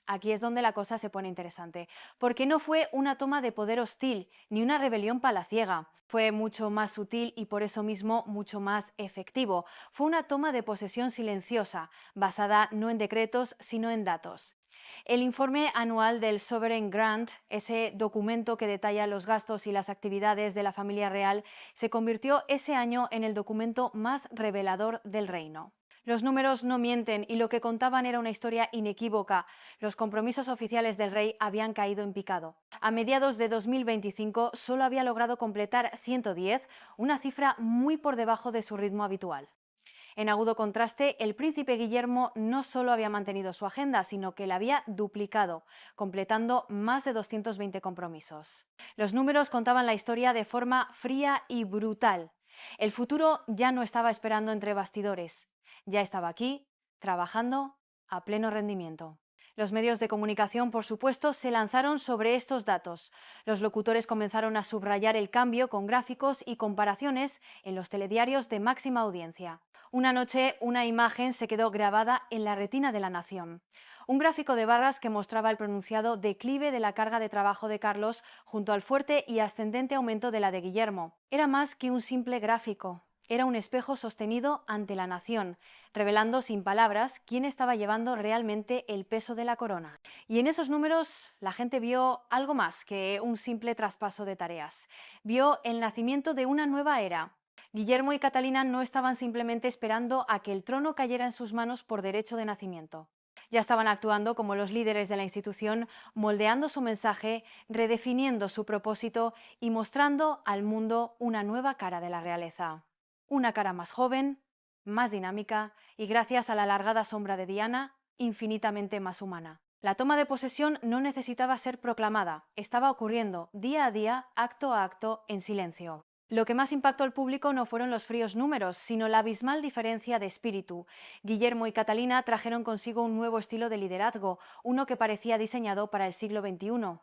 Aquí es donde la cosa se pone interesante, porque no fue una toma de poder hostil, ni una rebelión palaciega. Fue mucho más sutil y por eso mismo mucho más efectivo. Fue una toma de posesión silenciosa, basada no en decretos, sino en datos. El informe anual del Sovereign Grant, ese documento que detalla los gastos y las actividades de la familia real, se convirtió ese año en el documento más revelador del reino. Los números no mienten y lo que contaban era una historia inequívoca. Los compromisos oficiales del rey habían caído en picado. A mediados de 2025 solo había logrado completar 110, una cifra muy por debajo de su ritmo habitual. En agudo contraste, el príncipe Guillermo no solo había mantenido su agenda, sino que la había duplicado, completando más de 220 compromisos. Los números contaban la historia de forma fría y brutal. El futuro ya no estaba esperando entre bastidores, ya estaba aquí, trabajando a pleno rendimiento. Los medios de comunicación, por supuesto, se lanzaron sobre estos datos. Los locutores comenzaron a subrayar el cambio con gráficos y comparaciones en los telediarios de máxima audiencia. Una noche, una imagen se quedó grabada en la retina de la nación. Un gráfico de barras que mostraba el pronunciado declive de la carga de trabajo de Carlos junto al fuerte y ascendente aumento de la de Guillermo. Era más que un simple gráfico. Era un espejo sostenido ante la nación, revelando sin palabras quién estaba llevando realmente el peso de la corona. Y en esos números la gente vio algo más que un simple traspaso de tareas. Vio el nacimiento de una nueva era. Guillermo y Catalina no estaban simplemente esperando a que el trono cayera en sus manos por derecho de nacimiento. Ya estaban actuando como los líderes de la institución, moldeando su mensaje, redefiniendo su propósito y mostrando al mundo una nueva cara de la realeza. Una cara más joven, más dinámica y, gracias a la alargada sombra de Diana, infinitamente más humana. La toma de posesión no necesitaba ser proclamada, estaba ocurriendo día a día, acto a acto, en silencio. Lo que más impactó al público no fueron los fríos números, sino la abismal diferencia de espíritu. Guillermo y Catalina trajeron consigo un nuevo estilo de liderazgo, uno que parecía diseñado para el siglo XXI.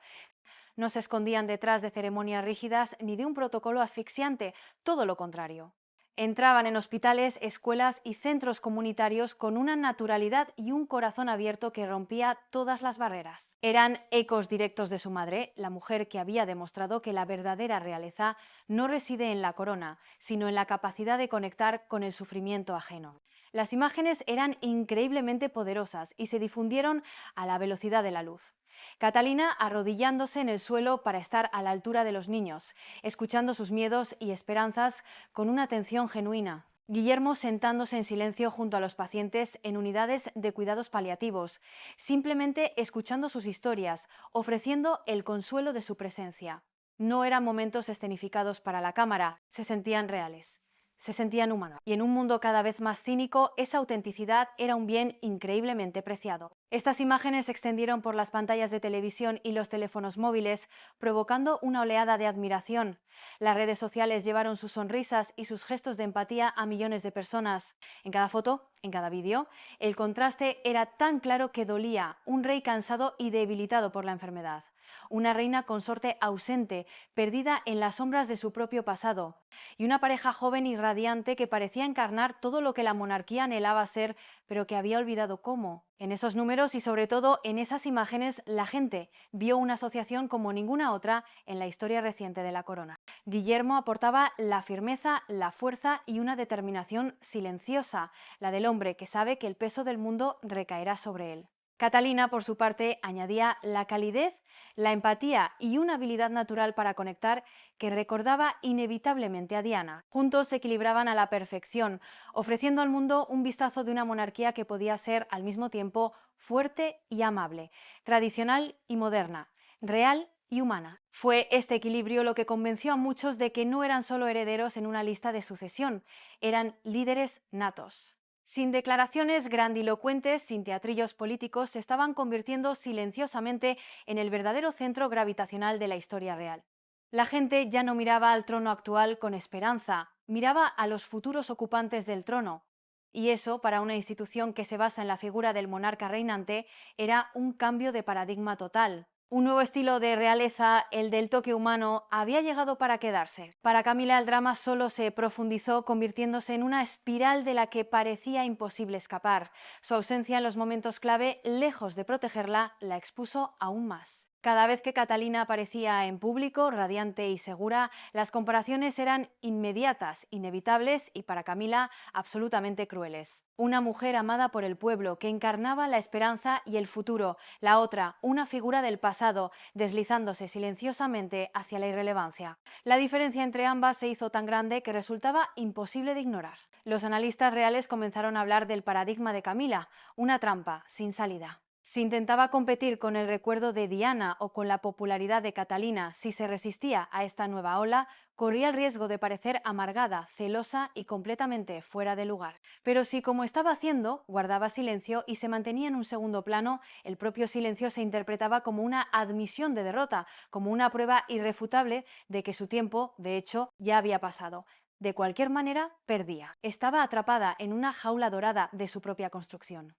No se escondían detrás de ceremonias rígidas ni de un protocolo asfixiante, todo lo contrario. Entraban en hospitales, escuelas y centros comunitarios con una naturalidad y un corazón abierto que rompía todas las barreras. Eran ecos directos de su madre, la mujer que había demostrado que la verdadera realeza no reside en la corona, sino en la capacidad de conectar con el sufrimiento ajeno. Las imágenes eran increíblemente poderosas y se difundieron a la velocidad de la luz. Catalina arrodillándose en el suelo para estar a la altura de los niños, escuchando sus miedos y esperanzas con una atención genuina. Guillermo sentándose en silencio junto a los pacientes en unidades de cuidados paliativos, simplemente escuchando sus historias, ofreciendo el consuelo de su presencia. No eran momentos escenificados para la cámara, se sentían reales. se sentían humanos. Y en un mundo cada vez más cínico, esa autenticidad era un bien increíblemente preciado. Estas imágenes se extendieron por las pantallas de televisión y los teléfonos móviles, provocando una oleada de admiración. Las redes sociales llevaron sus sonrisas y sus gestos de empatía a millones de personas. En cada foto, en cada vídeo, el contraste era tan claro que dolía: un rey cansado y debilitado por la enfermedad, una reina consorte ausente, perdida en las sombras de su propio pasado, y una pareja joven y radiante que parecía encarnar todo lo que la monarquía anhelaba ser, pero que había olvidado cómo. En esos números y sobre todo en esas imágenes, la gente vio una asociación como ninguna otra en la historia reciente de la corona. Guillermo aportaba la firmeza, la fuerza y una determinación silenciosa, la del hombre que sabe que el peso del mundo recaerá sobre él. Catalina, por su parte, añadía la calidez, la empatía y una habilidad natural para conectar que recordaba inevitablemente a Diana. Juntos se equilibraban a la perfección, ofreciendo al mundo un vistazo de una monarquía que podía ser al mismo tiempo fuerte y amable, tradicional y moderna, real y humana. Fue este equilibrio lo que convenció a muchos de que no eran solo herederos en una lista de sucesión, eran líderes natos. Sin declaraciones grandilocuentes, sin teatrillos políticos, se estaban convirtiendo silenciosamente en el verdadero centro gravitacional de la historia real. La gente ya no miraba al trono actual con esperanza, miraba a los futuros ocupantes del trono. Y eso, para una institución que se basa en la figura del monarca reinante, era un cambio de paradigma total. Un nuevo estilo de realeza, el del toque humano, había llegado para quedarse. Para Camila el drama solo se profundizó, convirtiéndose en una espiral de la que parecía imposible escapar. Su ausencia en los momentos clave, lejos de protegerla, la expuso aún más. Cada vez que Catalina aparecía en público, radiante y segura, las comparaciones eran inmediatas, inevitables y, para Camila, absolutamente crueles. Una mujer amada por el pueblo, que encarnaba la esperanza y el futuro; la otra, una figura del pasado, deslizándose silenciosamente hacia la irrelevancia. La diferencia entre ambas se hizo tan grande que resultaba imposible de ignorar. Los analistas reales comenzaron a hablar del paradigma de Camila, una trampa sin salida. Si intentaba competir con el recuerdo de Diana o con la popularidad de Catalina, si se resistía a esta nueva ola, corría el riesgo de parecer amargada, celosa y completamente fuera de lugar. Pero si, como estaba haciendo, guardaba silencio y se mantenía en un segundo plano, el propio silencio se interpretaba como una admisión de derrota, como una prueba irrefutable de que su tiempo, de hecho, ya había pasado. De cualquier manera, perdía. Estaba atrapada en una jaula dorada de su propia construcción.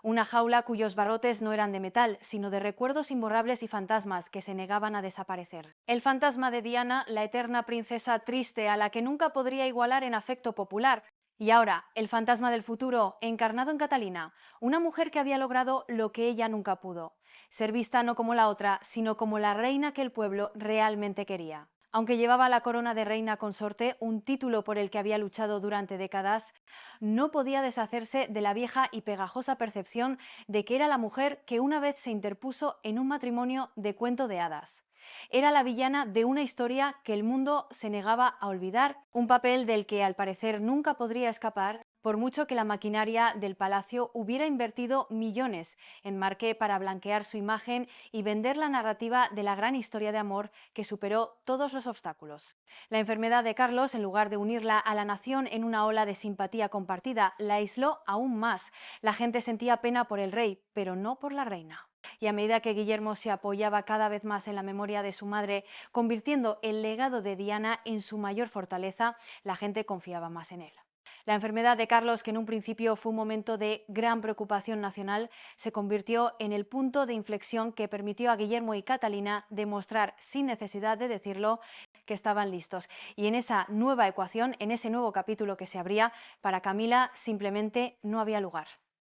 Una jaula cuyos barrotes no eran de metal, sino de recuerdos imborrables y fantasmas que se negaban a desaparecer. El fantasma de Diana, la eterna princesa triste a la que nunca podría igualar en afecto popular. Y ahora, el fantasma del futuro, encarnado en Catalina, una mujer que había logrado lo que ella nunca pudo: ser vista no como la otra, sino como la reina que el pueblo realmente quería. Aunque llevaba la corona de reina consorte, un título por el que había luchado durante décadas, no podía deshacerse de la vieja y pegajosa percepción de que era la mujer que una vez se interpuso en un matrimonio de cuento de hadas. Era la villana de una historia que el mundo se negaba a olvidar, un papel del que al parecer nunca podría escapar, por mucho que la maquinaria del palacio hubiera invertido millones en marqué para blanquear su imagen y vender la narrativa de la gran historia de amor que superó todos los obstáculos. La enfermedad de Carlos, en lugar de unirla a la nación en una ola de simpatía compartida, la aisló aún más. La gente sentía pena por el rey, pero no por la reina. Y a medida que Guillermo se apoyaba cada vez más en la memoria de su madre, convirtiendo el legado de Diana en su mayor fortaleza, la gente confiaba más en él. La enfermedad de Carlos, que en un principio fue un momento de gran preocupación nacional, se convirtió en el punto de inflexión que permitió a Guillermo y Catalina demostrar, sin necesidad de decirlo, que estaban listos. Y en esa nueva ecuación, en ese nuevo capítulo que se abría, para Camila simplemente no había lugar.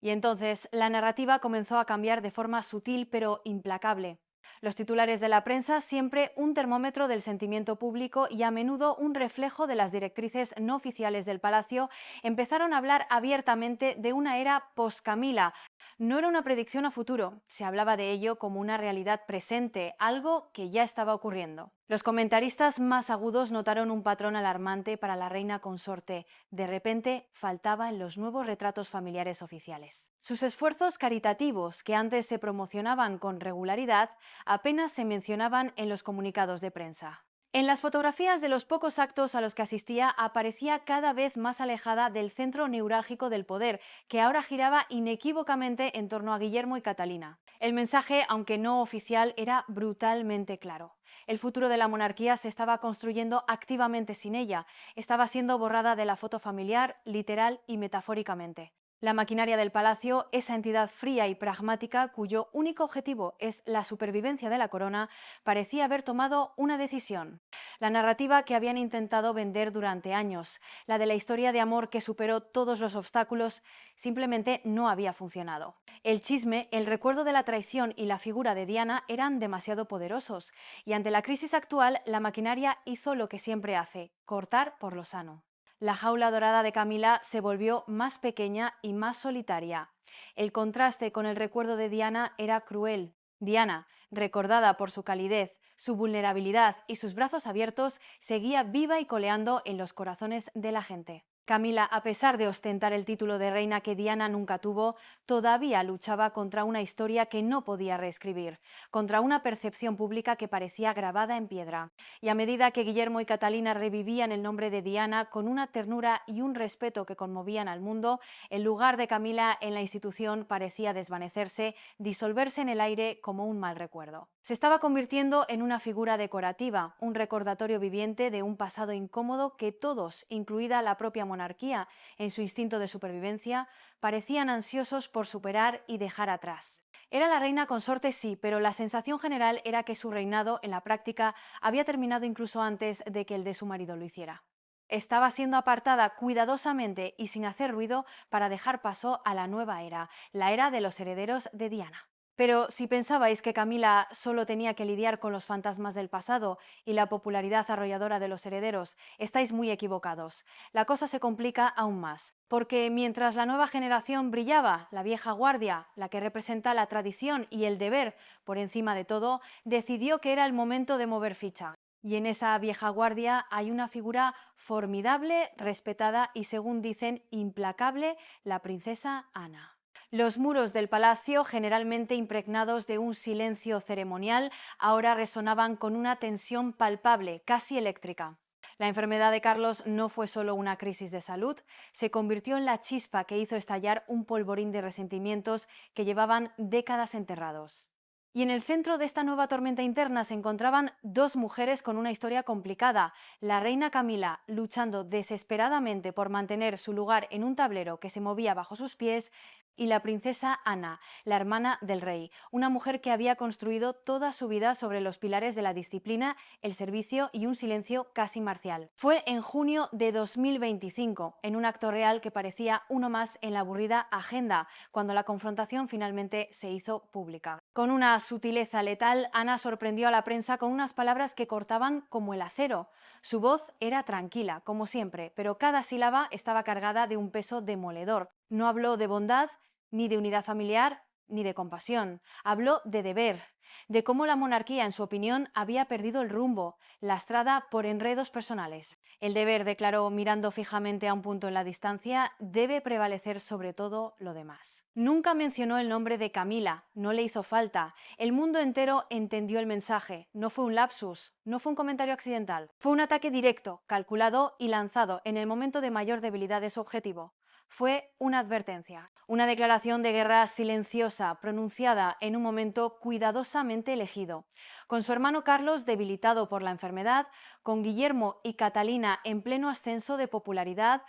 Y entonces la narrativa comenzó a cambiar de forma sutil pero implacable. Los titulares de la prensa, siempre un termómetro del sentimiento público y a menudo un reflejo de las directrices no oficiales del palacio, empezaron a hablar abiertamente de una era post-Camila. No era una predicción a futuro, se hablaba de ello como una realidad presente, algo que ya estaba ocurriendo. Los comentaristas más agudos notaron un patrón alarmante para la reina consorte. De repente faltaba en los nuevos retratos familiares oficiales. Sus esfuerzos caritativos, que antes se promocionaban con regularidad, apenas se mencionaban en los comunicados de prensa. En las fotografías de los pocos actos a los que asistía aparecía cada vez más alejada del centro neurálgico del poder, que ahora giraba inequívocamente en torno a Guillermo y Catalina. El mensaje, aunque no oficial, era brutalmente claro. El futuro de la monarquía se estaba construyendo activamente sin ella, estaba siendo borrada de la foto familiar, literal y metafóricamente. La maquinaria del palacio, esa entidad fría y pragmática cuyo único objetivo es la supervivencia de la corona, parecía haber tomado una decisión. La narrativa que habían intentado vender durante años, la de la historia de amor que superó todos los obstáculos, simplemente no había funcionado. El chisme, el recuerdo de la traición y la figura de Diana eran demasiado poderosos, y ante la crisis actual, la maquinaria hizo lo que siempre hace: cortar por lo sano. La jaula dorada de Camila se volvió más pequeña y más solitaria. El contraste con el recuerdo de Diana era cruel. Diana, recordada por su calidez, su vulnerabilidad y sus brazos abiertos, seguía viva y coleando en los corazones de la gente. Camila, a pesar de ostentar el título de reina que Diana nunca tuvo, todavía luchaba contra una historia que no podía reescribir, contra una percepción pública que parecía grabada en piedra. Y a medida que Guillermo y Catalina revivían el nombre de Diana con una ternura y un respeto que conmovían al mundo, el lugar de Camila en la institución parecía desvanecerse, disolverse en el aire como un mal recuerdo. Se estaba convirtiendo en una figura decorativa, un recordatorio viviente de un pasado incómodo que todos, incluida la propia monarquía, en su instinto de supervivencia, parecían ansiosos por superar y dejar atrás. Era la reina consorte, sí, pero la sensación general era que su reinado, en la práctica, había terminado incluso antes de que el de su marido lo hiciera. Estaba siendo apartada cuidadosamente y sin hacer ruido para dejar paso a la nueva era, la era de los herederos de Diana. Pero si pensabais que Camila solo tenía que lidiar con los fantasmas del pasado y la popularidad arrolladora de los herederos, estáis muy equivocados. La cosa se complica aún más, porque mientras la nueva generación brillaba, la vieja guardia, la que representa la tradición y el deber por encima de todo, decidió que era el momento de mover ficha. Y en esa vieja guardia hay una figura formidable, respetada y, según dicen, implacable: la princesa Ana. Los muros del palacio, generalmente impregnados de un silencio ceremonial, ahora resonaban con una tensión palpable, casi eléctrica. La enfermedad de Carlos no fue solo una crisis de salud, se convirtió en la chispa que hizo estallar un polvorín de resentimientos que llevaban décadas enterrados. Y en el centro de esta nueva tormenta interna se encontraban dos mujeres con una historia complicada: la reina Camila, luchando desesperadamente por mantener su lugar en un tablero que se movía bajo sus pies, y la princesa Ana, la hermana del rey, una mujer que había construido toda su vida sobre los pilares de la disciplina, el servicio y un silencio casi marcial. Fue en junio de 2025, en un acto real que parecía uno más en la aburrida agenda, cuando la confrontación finalmente se hizo pública. Con una sutileza letal, Ana sorprendió a la prensa con unas palabras que cortaban como el acero. Su voz era tranquila, como siempre, pero cada sílaba estaba cargada de un peso demoledor. No habló de bondad, ni de unidad familiar, ni de compasión. Habló de deber, de cómo la monarquía, en su opinión, había perdido el rumbo, lastrada por enredos personales. El deber, declaró mirando fijamente a un punto en la distancia, debe prevalecer sobre todo lo demás. Nunca mencionó el nombre de Camila, no le hizo falta. El mundo entero entendió el mensaje. No fue un lapsus, no fue un comentario accidental. Fue un ataque directo, calculado y lanzado en el momento de mayor debilidad de su objetivo. Fue una advertencia, una declaración de guerra silenciosa, pronunciada en un momento cuidadosamente elegido. Con su hermano Carlos debilitado por la enfermedad, con Guillermo y Catalina en pleno ascenso de popularidad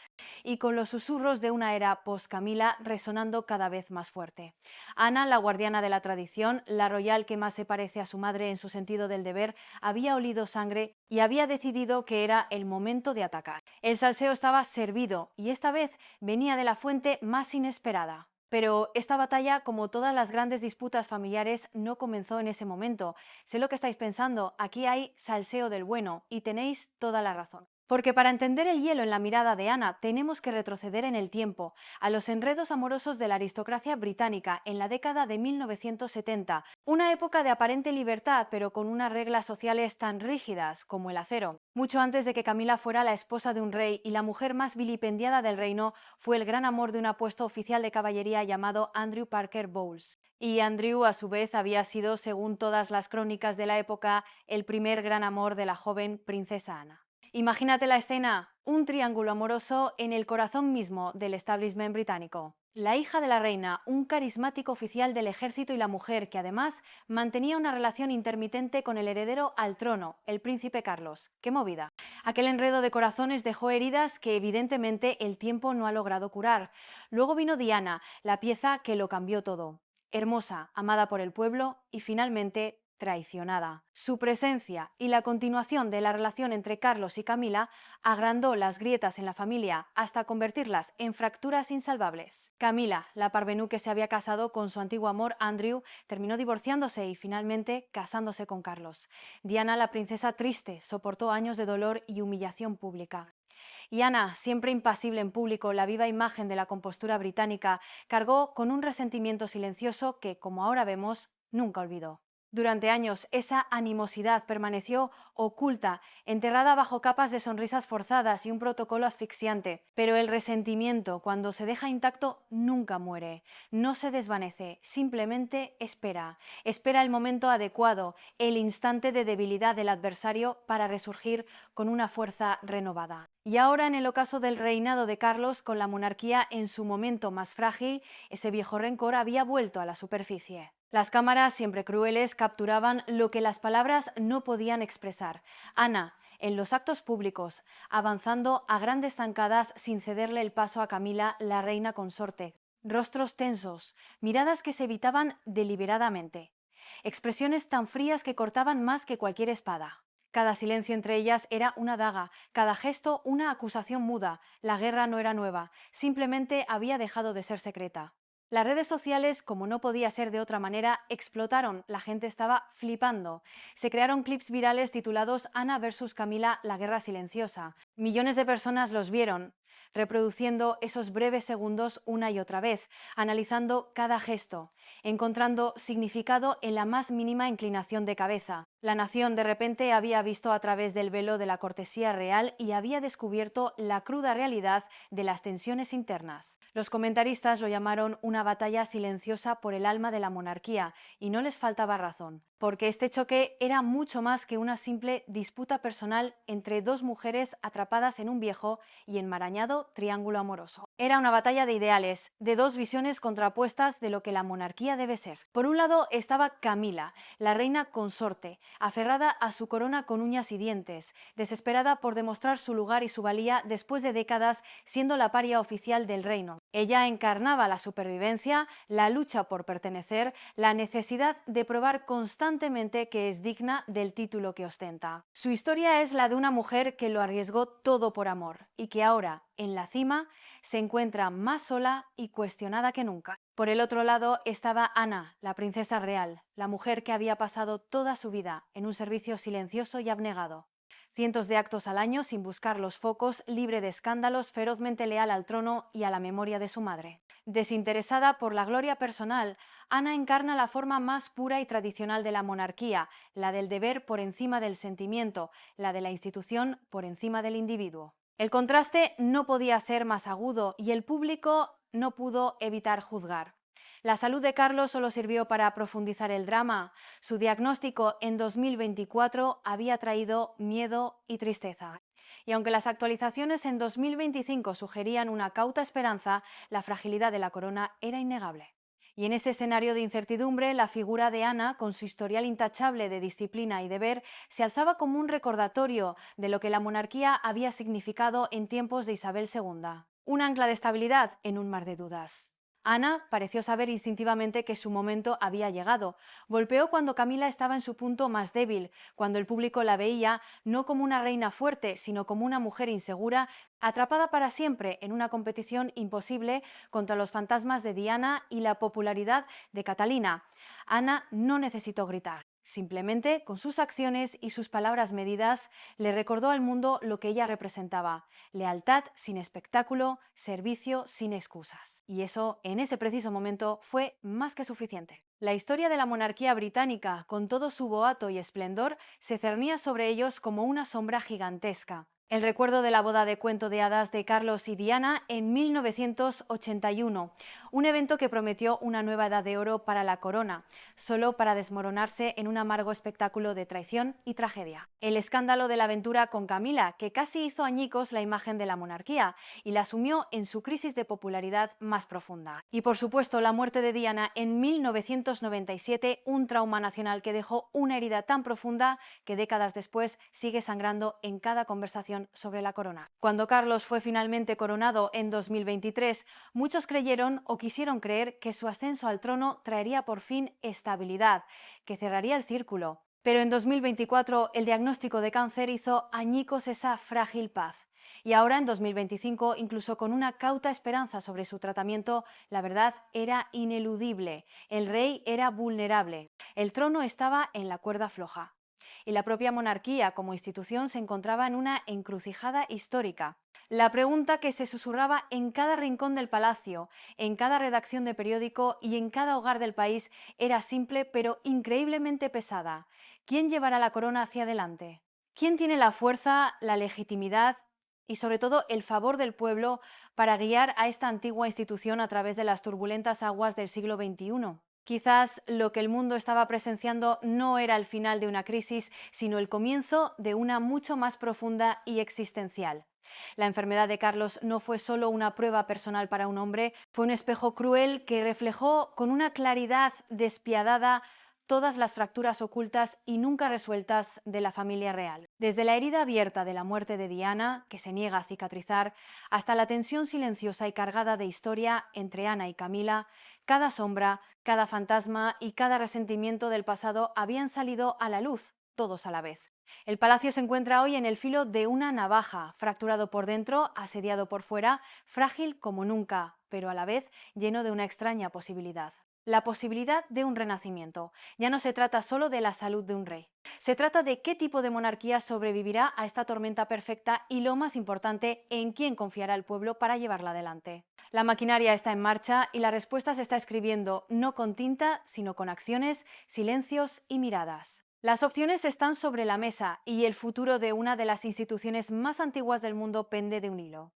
y con los susurros de una era post-Camila resonando cada vez más fuerte. Ana, la guardiana de la tradición, la royal que más se parece a su madre en su sentido del deber, había olido sangre y había decidido que era el momento de atacar. El salseo estaba servido y esta vez venía de la fuente más inesperada. Pero esta batalla, como todas las grandes disputas familiares, no comenzó en ese momento. Sé lo que estáis pensando, aquí hay salseo del bueno, y tenéis toda la razón. Porque para entender el hielo en la mirada de Ana tenemos que retroceder en el tiempo, a los enredos amorosos de la aristocracia británica en la década de 1970, una época de aparente libertad pero con unas reglas sociales tan rígidas como el acero. Mucho antes de que Camila fuera la esposa de un rey y la mujer más vilipendiada del reino, fue el gran amor de un apuesto oficial de caballería llamado Andrew Parker Bowles. Y Andrew, a su vez, había sido, según todas las crónicas de la época, el primer gran amor de la joven princesa Ana. Imagínate la escena, un triángulo amoroso en el corazón mismo del establishment británico. La hija de la reina, un carismático oficial del ejército y la mujer que además mantenía una relación intermitente con el heredero al trono, el príncipe Carlos. ¡Qué movida! Aquel enredo de corazones dejó heridas que evidentemente el tiempo no ha logrado curar. Luego vino Diana, la pieza que lo cambió todo. Hermosa, amada por el pueblo y finalmente traicionada. Su presencia y la continuación de la relación entre Carlos y Camila agrandó las grietas en la familia hasta convertirlas en fracturas insalvables. Camila, la parvenú que se había casado con su antiguo amor Andrew, terminó divorciándose y finalmente casándose con Carlos. Diana, la princesa triste, soportó años de dolor y humillación pública. Y Ana, siempre impasible en público, la viva imagen de la compostura británica, cargó con un resentimiento silencioso que, como ahora vemos, nunca olvidó. Durante años, esa animosidad permaneció oculta, enterrada bajo capas de sonrisas forzadas y un protocolo asfixiante. Pero el resentimiento, cuando se deja intacto, nunca muere, no se desvanece, simplemente espera. Espera el momento adecuado, el instante de debilidad del adversario para resurgir con una fuerza renovada. Y ahora, en el ocaso del reinado de Carlos, con la monarquía en su momento más frágil, ese viejo rencor había vuelto a la superficie. Las cámaras, siempre crueles, capturaban lo que las palabras no podían expresar. Ana, en los actos públicos, avanzando a grandes zancadas sin cederle el paso a Camila, la reina consorte. Rostros tensos, miradas que se evitaban deliberadamente. Expresiones tan frías que cortaban más que cualquier espada. Cada silencio entre ellas era una daga, cada gesto una acusación muda. La guerra no era nueva, simplemente había dejado de ser secreta. Las redes sociales, como no podía ser de otra manera, explotaron. La gente estaba flipando. Se crearon clips virales titulados Ana versus Camila, la guerra silenciosa. Millones de personas los vieron, reproduciendo esos breves segundos una y otra vez, analizando cada gesto, encontrando significado en la más mínima inclinación de cabeza. La nación de repente había visto a través del velo de la cortesía real y había descubierto la cruda realidad de las tensiones internas. Los comentaristas lo llamaron una batalla silenciosa por el alma de la monarquía, y no les faltaba razón, porque este choque era mucho más que una simple disputa personal entre dos mujeres atrapadas en un viejo y enmarañado triángulo amoroso. Era una batalla de ideales, de dos visiones contrapuestas de lo que la monarquía debe ser. Por un lado estaba Camila, la reina consorte, aferrada a su corona con uñas y dientes, desesperada por demostrar su lugar y su valía después de décadas siendo la paria oficial del reino. Ella encarnaba la supervivencia, la lucha por pertenecer, la necesidad de probar constantemente que es digna del título que ostenta. Su historia es la de una mujer que lo arriesgó todo por amor y que ahora, en la cima, se encuentra más sola y cuestionada que nunca. Por el otro lado estaba Ana, la princesa real, la mujer que había pasado toda su vida en un servicio silencioso y abnegado. Cientos de actos al año sin buscar los focos, libre de escándalos, ferozmente leal al trono y a la memoria de su madre. Desinteresada por la gloria personal, Ana encarna la forma más pura y tradicional de la monarquía, la del deber por encima del sentimiento, la de la institución por encima del individuo. El contraste no podía ser más agudo y el público no pudo evitar juzgar. La salud de Carlos solo sirvió para profundizar el drama. Su diagnóstico en 2024 había traído miedo y tristeza. Y aunque las actualizaciones en 2025 sugerían una cauta esperanza, la fragilidad de la corona era innegable. Y en ese escenario de incertidumbre, la figura de Ana, con su historial intachable de disciplina y deber, se alzaba como un recordatorio de lo que la monarquía había significado en tiempos de Isabel II. Un ancla de estabilidad en un mar de dudas. Ana pareció saber instintivamente que su momento había llegado. Golpeó cuando Camila estaba en su punto más débil, cuando el público la veía no como una reina fuerte, sino como una mujer insegura, atrapada para siempre en una competición imposible contra los fantasmas de Diana y la popularidad de Catalina. Ana no necesitó gritar. Simplemente, con sus acciones y sus palabras medidas, le recordó al mundo lo que ella representaba: lealtad sin espectáculo, servicio sin excusas. Y eso, en ese preciso momento, fue más que suficiente. La historia de la monarquía británica, con todo su boato y esplendor, se cernía sobre ellos como una sombra gigantesca. El recuerdo de la boda de cuento de hadas de Carlos y Diana en 1981, un evento que prometió una nueva edad de oro para la corona, solo para desmoronarse en un amargo espectáculo de traición y tragedia. El escándalo de la aventura con Camila, que casi hizo añicos la imagen de la monarquía y la sumió en su crisis de popularidad más profunda. Y por supuesto, la muerte de Diana en 1997, un trauma nacional que dejó una herida tan profunda que décadas después sigue sangrando en cada conversación sobre la corona. Cuando Carlos fue finalmente coronado en 2023, muchos creyeron o quisieron creer que su ascenso al trono traería por fin estabilidad, que cerraría el círculo. Pero en 2024 el diagnóstico de cáncer hizo añicos esa frágil paz. Y ahora, en 2025, incluso con una cauta esperanza sobre su tratamiento, la verdad era ineludible. El rey era vulnerable. El trono estaba en la cuerda floja. Y la propia monarquía como institución se encontraba en una encrucijada histórica. La pregunta que se susurraba en cada rincón del palacio, en cada redacción de periódico y en cada hogar del país era simple pero increíblemente pesada. ¿Quién llevará la corona hacia adelante? ¿Quién tiene la fuerza, la legitimidad y sobre todo el favor del pueblo para guiar a esta antigua institución a través de las turbulentas aguas del siglo XXI? Quizás lo que el mundo estaba presenciando no era el final de una crisis, sino el comienzo de una mucho más profunda y existencial. La enfermedad de Carlos no fue solo una prueba personal para un hombre, fue un espejo cruel que reflejó con una claridad despiadada todas las fracturas ocultas y nunca resueltas de la familia real. Desde la herida abierta de la muerte de Diana, que se niega a cicatrizar, hasta la tensión silenciosa y cargada de historia entre Ana y Camila, cada sombra, cada fantasma y cada resentimiento del pasado habían salido a la luz, todos a la vez. El palacio se encuentra hoy en el filo de una navaja, fracturado por dentro, asediado por fuera, frágil como nunca, pero a la vez lleno de una extraña posibilidad. La posibilidad de un renacimiento. Ya no se trata solo de la salud de un rey. Se trata de qué tipo de monarquía sobrevivirá a esta tormenta perfecta y, lo más importante, en quién confiará el pueblo para llevarla adelante. La maquinaria está en marcha y la respuesta se está escribiendo no con tinta, sino con acciones, silencios y miradas. Las opciones están sobre la mesa y el futuro de una de las instituciones más antiguas del mundo pende de un hilo.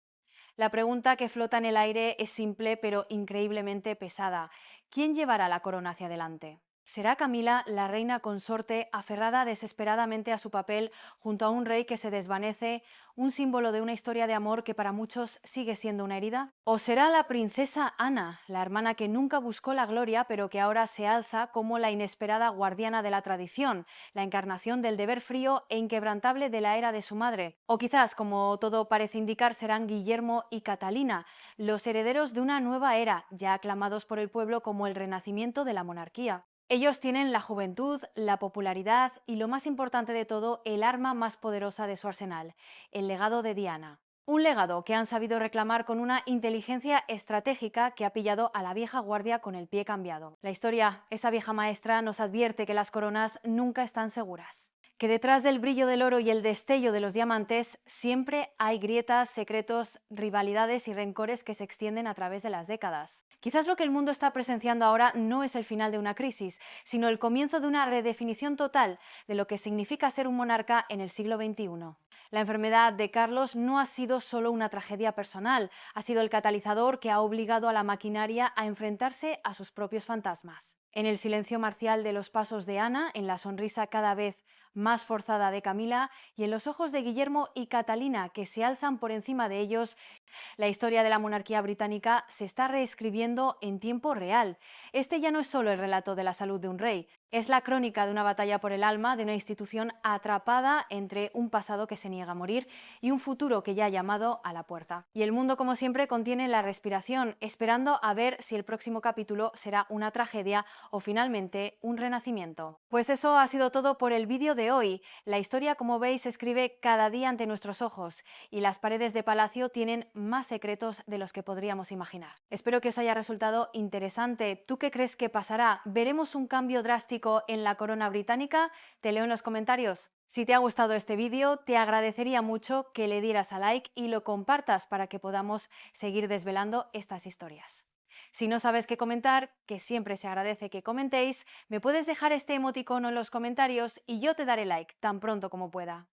La pregunta que flota en el aire es simple pero increíblemente pesada. ¿Quién llevará la corona hacia adelante? ¿Será Camila, la reina consorte, aferrada desesperadamente a su papel junto a un rey que se desvanece, un símbolo de una historia de amor que para muchos sigue siendo una herida? ¿O será la princesa Ana, la hermana que nunca buscó la gloria pero que ahora se alza como la inesperada guardiana de la tradición, la encarnación del deber frío e inquebrantable de la era de su madre? O quizás, como todo parece indicar, serán Guillermo y Catalina, los herederos de una nueva era, ya aclamados por el pueblo como el renacimiento de la monarquía. Ellos tienen la juventud, la popularidad y, lo más importante de todo, el arma más poderosa de su arsenal, el legado de Diana. Un legado que han sabido reclamar con una inteligencia estratégica que ha pillado a la vieja guardia con el pie cambiado. La historia, esa vieja maestra, nos advierte que las coronas nunca están seguras, que detrás del brillo del oro y el destello de los diamantes siempre hay grietas, secretos, rivalidades y rencores que se extienden a través de las décadas. Quizás lo que el mundo está presenciando ahora no es el final de una crisis, sino el comienzo de una redefinición total de lo que significa ser un monarca en el siglo XXI. La enfermedad de Carlos no ha sido solo una tragedia personal, ha sido el catalizador que ha obligado a la maquinaria a enfrentarse a sus propios fantasmas. En el silencio marcial de los pasos de Ana, en la sonrisa cada vez más forzada de Camila y en los ojos de Guillermo y Catalina que se alzan por encima de ellos, la historia de la monarquía británica se está reescribiendo en tiempo real. Este ya no es solo el relato de la salud de un rey, es la crónica de una batalla por el alma de una institución atrapada entre un pasado que se niega a morir y un futuro que ya ha llamado a la puerta. Y el mundo, como siempre, contiene la respiración, esperando a ver si el próximo capítulo será una tragedia o finalmente un renacimiento. Pues eso ha sido todo por el vídeo de hoy. La historia, como veis, se escribe cada día ante nuestros ojos y las paredes de Palacio tienen más secretos de los que podríamos imaginar. Espero que os haya resultado interesante. ¿Tú qué crees que pasará? ¿Veremos un cambio drástico en la corona británica? Te leo en los comentarios. Si te ha gustado este vídeo, te agradecería mucho que le dieras a like y lo compartas para que podamos seguir desvelando estas historias. Si no sabes qué comentar, que siempre se agradece que comentéis, me puedes dejar este emoticono en los comentarios y yo te daré like tan pronto como pueda.